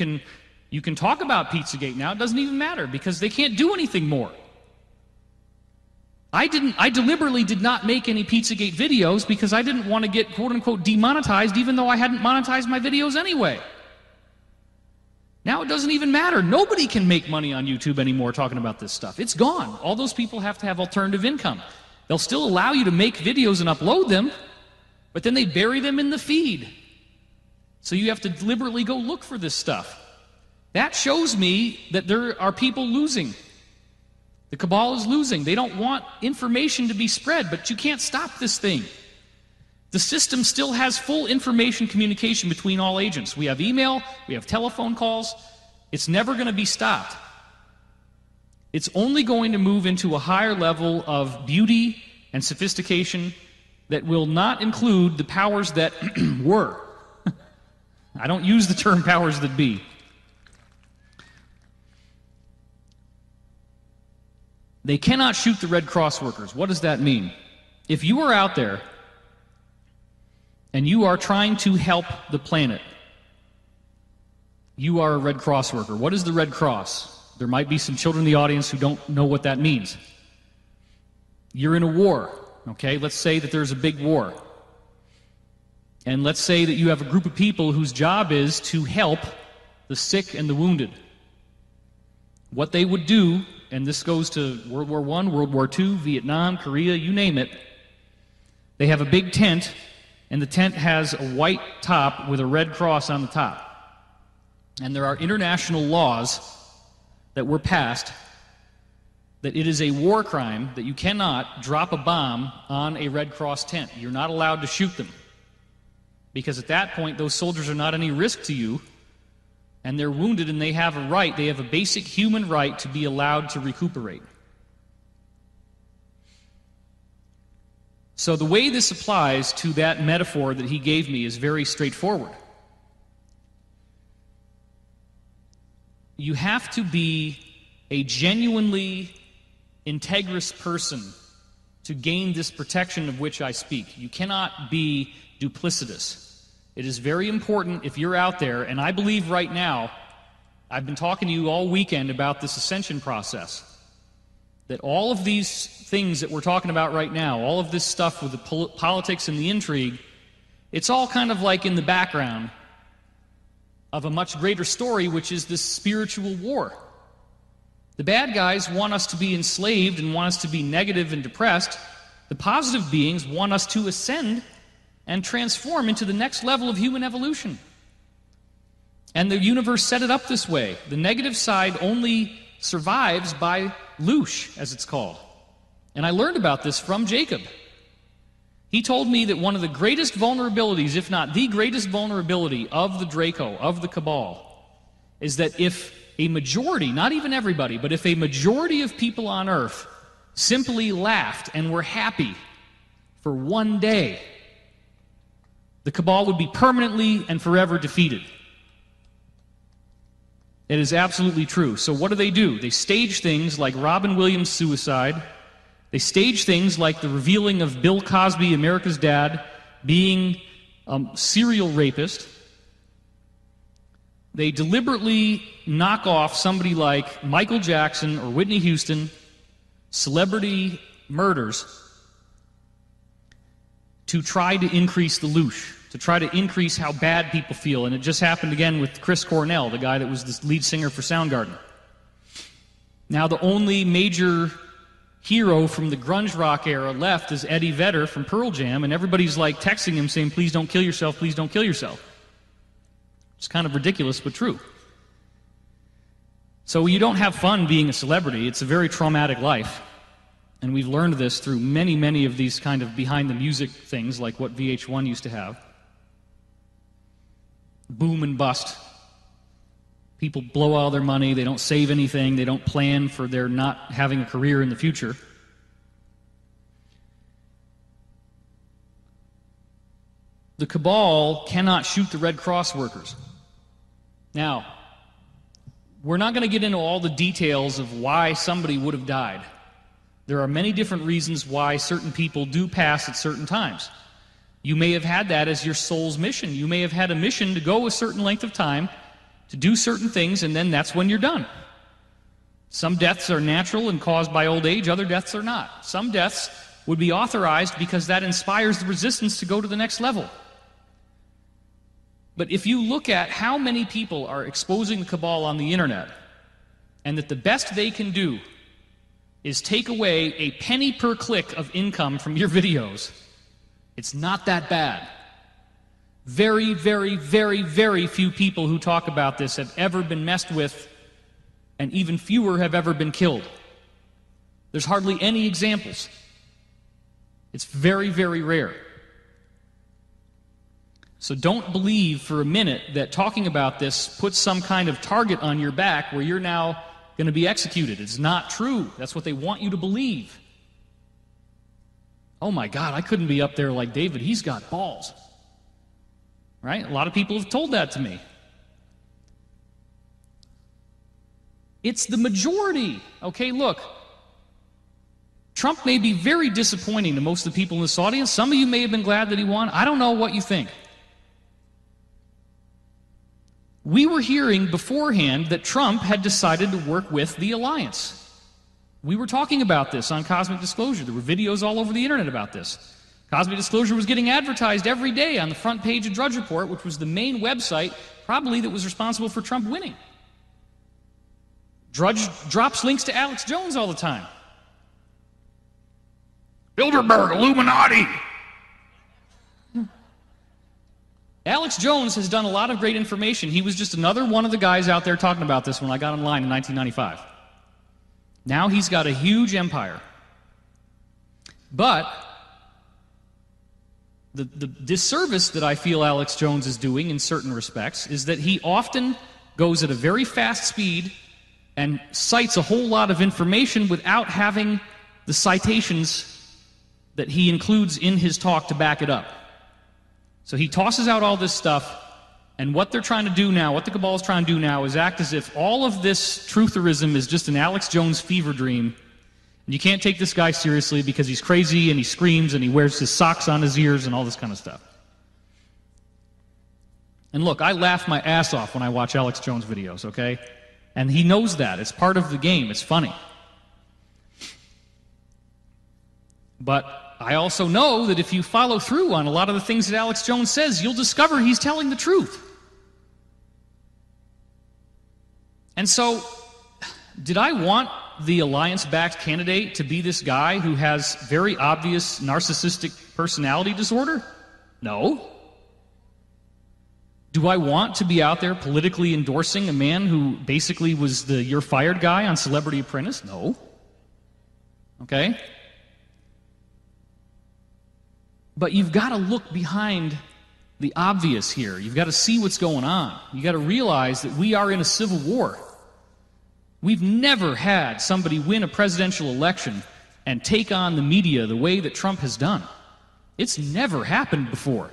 can talk about Pizzagate now. It doesn't even matter because they can't do anything more. I deliberately did not make any Pizzagate videos because I didn't want to get quote-unquote demonetized, even though I hadn't monetized my videos anyway. Now it doesn't even matter. Nobody can make money on YouTube anymore talking about this stuff. It's gone. All those people have to have alternative income. They'll still allow you to make videos and upload them, but then they bury them in the feed. So you have to deliberately go look for this stuff. That shows me that there are people losing. The cabal is losing. They don't want information to be spread, but you can't stop this thing. The system still has full information communication between all agents. We have email, we have telephone calls. It's never going to be stopped. It's only going to move into a higher level of beauty and sophistication that will not include the powers that were. I don't use the term powers that be. They cannot shoot the Red Cross workers. What does that mean? If you are out there and you are trying to help the planet, you are a Red Cross worker. What is the Red Cross? There might be some children in the audience who don't know what that means. You're in a war, okay? Let's say that there's a big war. And let's say that you have a group of people whose job is to help the sick and the wounded. What they would do, and this goes to World War I, World War II, Vietnam, Korea, you name it, they have a big tent, and the tent has a white top with a red cross on the top. And there are international laws that were passed that it is a war crime that you cannot drop a bomb on a Red Cross tent. You're not allowed to shoot them. Because at that point, those soldiers are not any risk to you, and they're wounded, and they have a right, they have a basic human right to be allowed to recuperate. So the way this applies to that metaphor that he gave me is very straightforward. You have to be a genuinely integrous person to gain this protection of which I speak. You cannot be duplicitous. It is very important if you're out there, and I believe right now, I've been talking to you all weekend about this ascension process, that all of these things that we're talking about right now, all of this stuff with the politics and the intrigue, it's all kind of like in the background of a much greater story, which is this spiritual war. The bad guys want us to be enslaved and want us to be negative and depressed. The positive beings want us to ascend and transform into the next level of human evolution. And the universe set it up this way. The negative side only survives by loosh, as it's called. And I learned about this from Jacob. He told me that one of the greatest vulnerabilities, if not the greatest vulnerability of the Draco, of the Cabal, is that if a majority, not even everybody, but if a majority of people on Earth simply laughed and were happy for one day, the Cabal would be permanently and forever defeated. It is absolutely true. So what do? They stage things like Robin Williams' suicide. They stage things like the revealing of Bill Cosby, America's dad, being a serial rapist. they deliberately knock off somebody like Michael Jackson or Whitney Houston, celebrity murders, to try to increase the louche, to try to increase how bad people feel. And it just happened again with Chris Cornell, the guy that was the lead singer for Soundgarden. Now the only major hero from the grunge rock era left is Eddie Vedder from Pearl Jam, and everybody's like texting him saying, please don't kill yourself, please don't kill yourself. It's kind of ridiculous, but true. So you don't have fun being a celebrity. It's a very traumatic life. And we've learned this through many, many of these kind of behind-the-music things, like what VH1 used to have. Boom and bust. People blow all their money, they don't save anything, they don't plan for their not having a career in the future. The cabal cannot shoot the Red Cross workers. Now, we're not going to get into all the details of why somebody would have died. There are many different reasons why certain people do pass at certain times. You may have had that as your soul's mission. You may have had a mission to go a certain length of time, to do certain things, and then that's when you're done. Some deaths are natural and caused by old age, other deaths are not. Some deaths would be authorized because that inspires the resistance to go to the next level. But if you look at how many people are exposing the cabal on the internet, and that the best they can do is take away a penny per click of income from your videos, it's not that bad. Very, very, very, very few people who talk about this have ever been messed with, and even fewer have ever been killed. There's hardly any examples. It's very, very rare. So don't believe for a minute that talking about this puts some kind of target on your back where you're now going to be executed. It's not true. That's what they want you to believe. Oh my God, I couldn't be up there like David. He's got balls. Right? A lot of people have told that to me. It's the majority. Okay, look. Trump may be very disappointing to most of the people in this audience. Some of you may have been glad that he won. I don't know what you think. We were hearing beforehand that Trump had decided to work with the alliance. We were talking about this on Cosmic Disclosure. There were videos all over the internet about this. Cosmic Disclosure was getting advertised every day on the front page of Drudge Report, which was the main website probably that was responsible for Trump winning. Drudge drops links to Alex Jones all the time. Bilderberg, Illuminati. Alex Jones has done a lot of great information. He was just another one of the guys out there talking about this when I got online in 1995. Now he's got a huge empire. But the disservice that I feel Alex Jones is doing in certain respects is that he often goes at a very fast speed and cites a whole lot of information without having the citations that he includes in his talk to back it up. So he tosses out all this stuff, and what they're trying to do now, what the cabal is trying to do now, is act as if all of this trutherism is just an Alex Jones fever dream. And you can't take this guy seriously because he's crazy and he screams and he wears his socks on his ears and all this kind of stuff. And look, I laugh my ass off when I watch Alex Jones videos, okay? And he knows that. It's part of the game. It's funny. But I also know that if you follow through on a lot of the things that Alex Jones says, you'll discover he's telling the truth. And so, did I want the alliance-backed candidate to be this guy who has very obvious narcissistic personality disorder? No. Do I want to be out there politically endorsing a man who basically was the "you're fired" guy on Celebrity Apprentice? No. Okay? But you've got to look behind the obvious here. You've got to see what's going on. You've got to realize that we are in a civil war. We've never had somebody win a presidential election and take on the media the way that Trump has done. It's never happened before.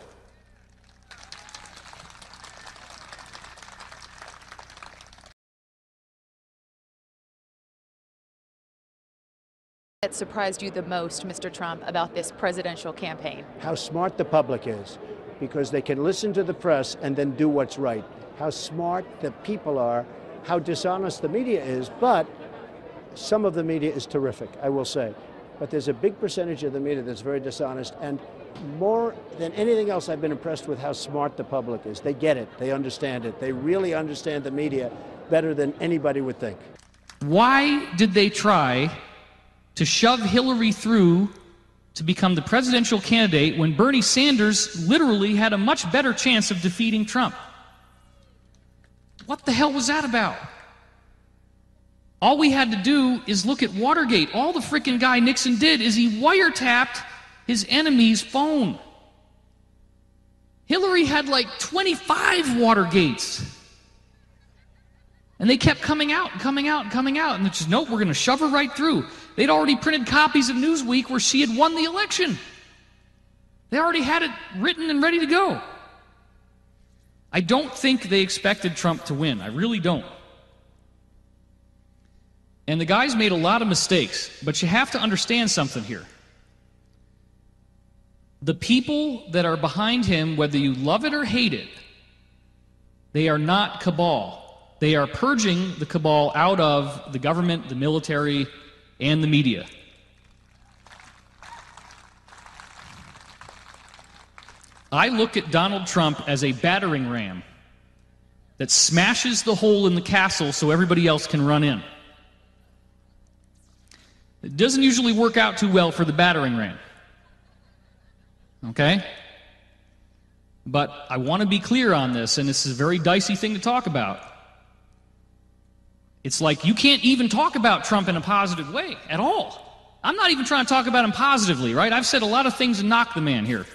That surprised you the most, Mr. Trump, about this presidential campaign? How smart the public is, because they can listen to the press and then do what's right. how smart the people are, how dishonest the media is, but some of the media is terrific, I will say. But there's a big percentage of the media that's very dishonest, and more than anything else, I've been impressed with how smart the public is. They get it, they understand it, they really understand the media better than anybody would think. Why did they try to shove Hillary through to become the presidential candidate when Bernie Sanders literally had a much better chance of defeating Trump? What the hell was that about? All we had to do is look at Watergate. All the frickin' guy Nixon did is he wiretapped his enemy's phone. Hillary had like 25 Watergates. And they kept coming out, and coming out, and coming out. And they just, nope, we're going to shove her right through. They'd already printed copies of Newsweek where she had won the election. They already had it written and ready to go. I don't think they expected Trump to win. I really don't. And the guy's made a lot of mistakes, but you have to understand something here. The people that are behind him, whether you love it or hate it, they are not cabal. They are purging the cabal out of the government, the military, and the media. I look at Donald Trump as a battering ram that smashes the hole in the castle so everybody else can run in. It doesn't usually work out too well for the battering ram. Okay? But I want to be clear on this, and this is a very dicey thing to talk about. It's like you can't even talk about Trump in a positive way at all. I'm not even trying to talk about him positively, right? I've said a lot of things to knock the man here.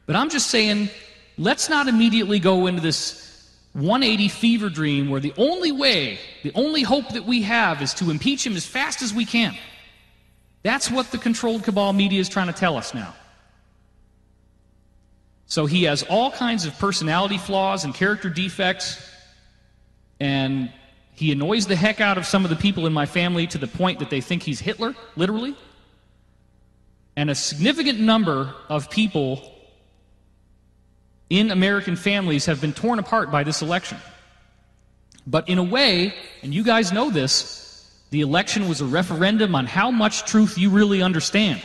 But I'm just saying, let's not immediately go into this 180 fever dream where the only way, the only hope that we have is to impeach him as fast as we can. That's what the controlled cabal media is trying to tell us now. So he has all kinds of personality flaws and character defects, and he annoys the heck out of some of the people in my family to the point that they think he's Hitler, literally. And a significant number of people in American families have been torn apart by this election. But in a way, and you guys know this, the election was a referendum on how much truth you really understand.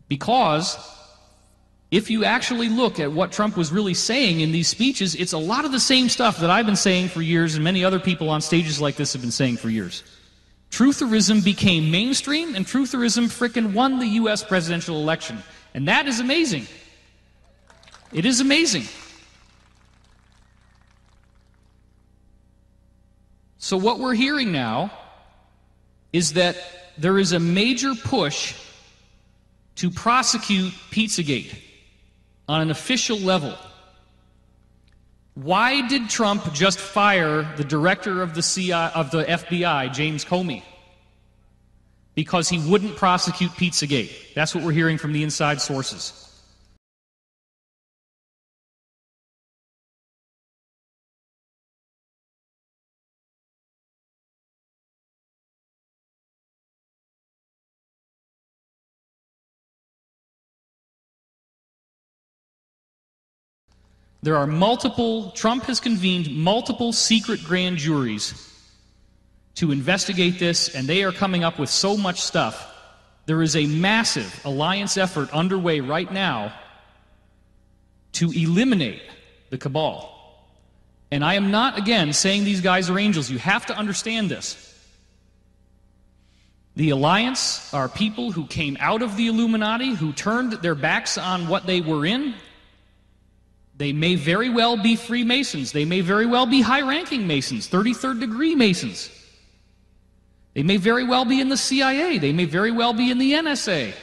Because if you actually look at what Trump was really saying in these speeches, it's a lot of the same stuff that I've been saying for years and many other people on stages like this have been saying for years. Trutherism became mainstream, and trutherism frickin' won the U.S. presidential election. And that is amazing. It is amazing. So what we're hearing now is that there is a major push to prosecute Pizzagate on an official level. Why did Trump just fire the director of the FBI, James Comey? Because he wouldn't prosecute Pizzagate. That's what we're hearing from the inside sources. There are Trump has convened multiple secret grand juries to investigate this, and they are coming up with so much stuff. There is a massive alliance effort underway right now to eliminate the cabal. And I am not, again, saying these guys are angels. You have to understand this. The alliance are people who came out of the Illuminati, who turned their backs on what they were in. They may very well be Freemasons. They may very well be high-ranking Masons, 33rd degree Masons. They may very well be in the CIA. They may very well be in the NSA.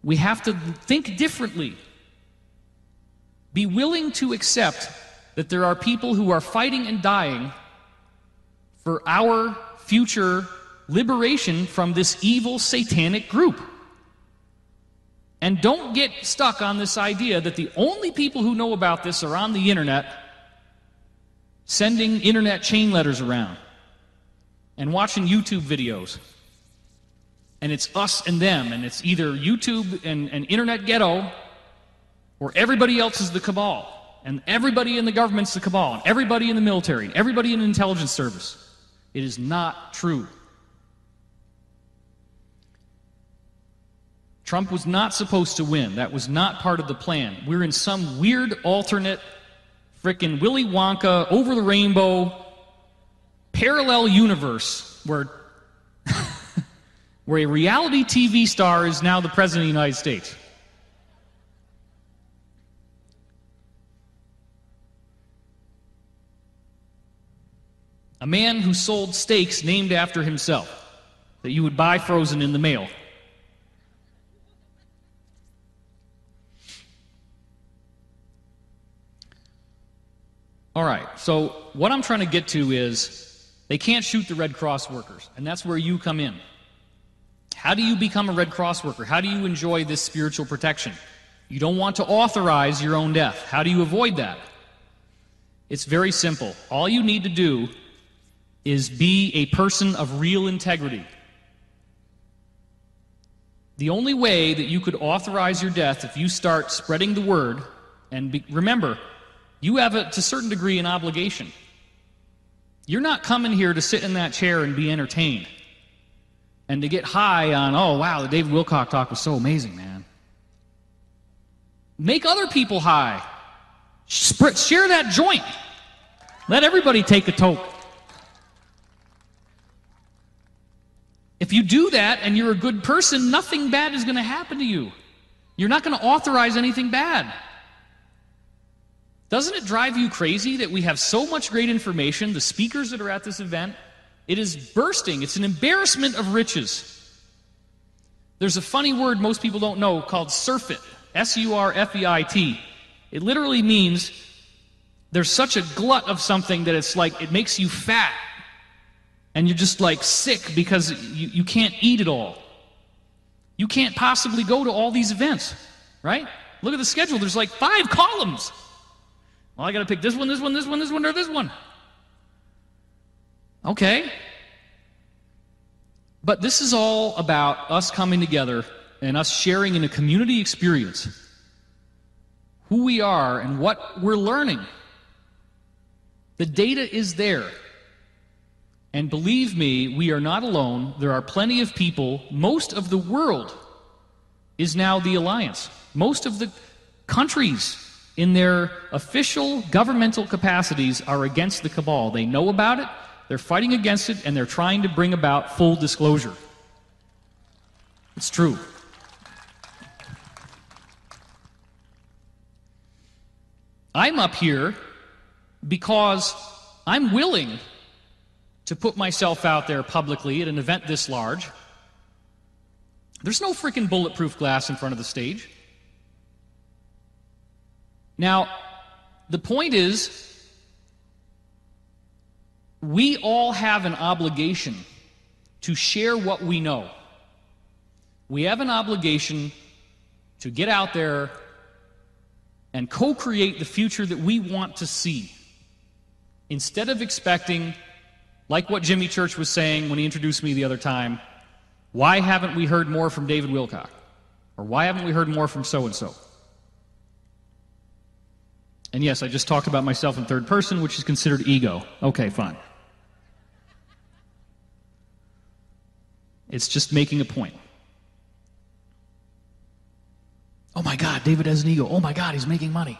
We have to think differently. Be willing to accept that there are people who are fighting and dying for our future liberation from this evil satanic group. And don't get stuck on this idea that the only people who know about this are on the internet, sending internet chain letters around and watching YouTube videos. And it's us and them, and it's either YouTube and internet ghetto, or everybody else is the cabal. and everybody in the government's the cabal, and everybody in the military, and everybody in the intelligence service. It is not true. Trump was not supposed to win. That was not part of the plan. We're in some weird alternate, frickin' Willy Wonka, over the rainbow, parallel universe where where a reality TV star is now the President of the United States. A man who sold steaks named after himself that you would buy frozen in the mail. All right, so what I'm trying to get to is they can't shoot the Red Cross workers, and that's where you come in. How do you become a Red Cross worker? How do you enjoy this spiritual protection? You don't want to authorize your own death. How do you avoid that? It's very simple. All you need to do is be a person of real integrity. The only way that you could authorize your death if you start spreading the word, and remember, you have, to a certain degree, an obligation. You're not coming here to sit in that chair and be entertained and to get high on, oh, wow, the David Wilcock talk was so amazing, man. Make other people high. Share that joint. Let everybody take a toke. If you do that and you're a good person, nothing bad is going to happen to you. You're not going to authorize anything bad. Doesn't it drive you crazy that we have so much great information, the speakers that are at this event? It is bursting. It's an embarrassment of riches. There's a funny word most people don't know called surfeit, S-U-R-F-E-I-T. It literally means there's such a glut of something that it's like it makes you fat. And you're just like sick because you can't eat it all. You can't possibly go to all these events, right? Look at the schedule. There's like 5 columns. Well, I got to pick this one, this one, this one, this one, or this one. Okay. But this is all about us coming together and us sharing in a community experience who we are and what we're learning. The data is there. And believe me, we are not alone. There are plenty of people. Most of the world is now the alliance. Most of the countries in their official governmental capacities are against the cabal. They know about it, they're fighting against it, and they're trying to bring about full disclosure. It's true. I'm up here because I'm willing to put myself out there publicly at an event this large. There's no freaking bulletproof glass in front of the stage. Now, the point is, we all have an obligation to share what we know. We have an obligation to get out there and co-create the future that we want to see, instead of expecting, like what Jimmy Church was saying when he introduced me the other time, why haven't we heard more from David Wilcock? Or why haven't we heard more from so-and-so? And yes, I just talked about myself in third person, which is considered ego. Okay, fine. It's just making a point. Oh my God, David has an ego. Oh my God, he's making money.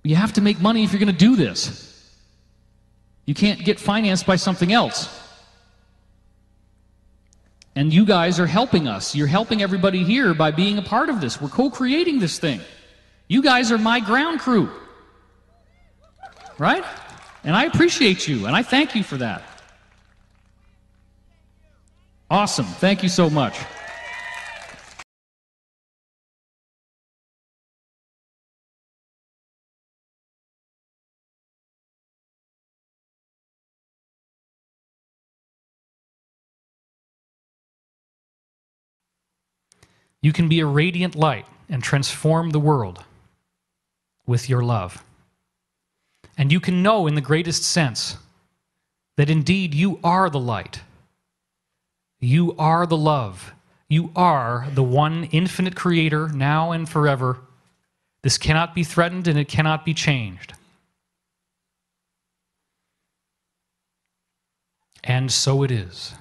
You have to make money if you're going to do this. You can't get financed by something else. And you guys are helping us. You're helping everybody here by being a part of this. We're co-creating this thing. You guys are my ground crew. Right? And I appreciate you, and I thank you for that. Awesome. Thank you so much. You can be a radiant light and transform the world with your love. And you can know in the greatest sense that indeed you are the light. You are the love. You are the one infinite creator now and forever. This cannot be threatened and it cannot be changed. And so it is.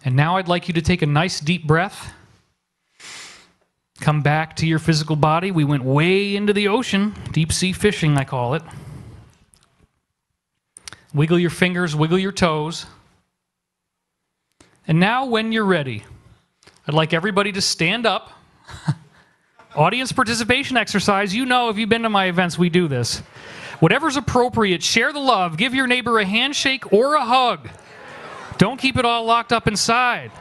And now I'd like you to take a nice deep breath. Come back to your physical body. We went way into the ocean, deep sea fishing, I call it. Wiggle your fingers, wiggle your toes. And now, when you're ready, I'd like everybody to stand up. Audience participation exercise. You know, if you've been to my events, we do this. Whatever's appropriate, share the love. Give your neighbor a handshake or a hug. Don't keep it all locked up inside.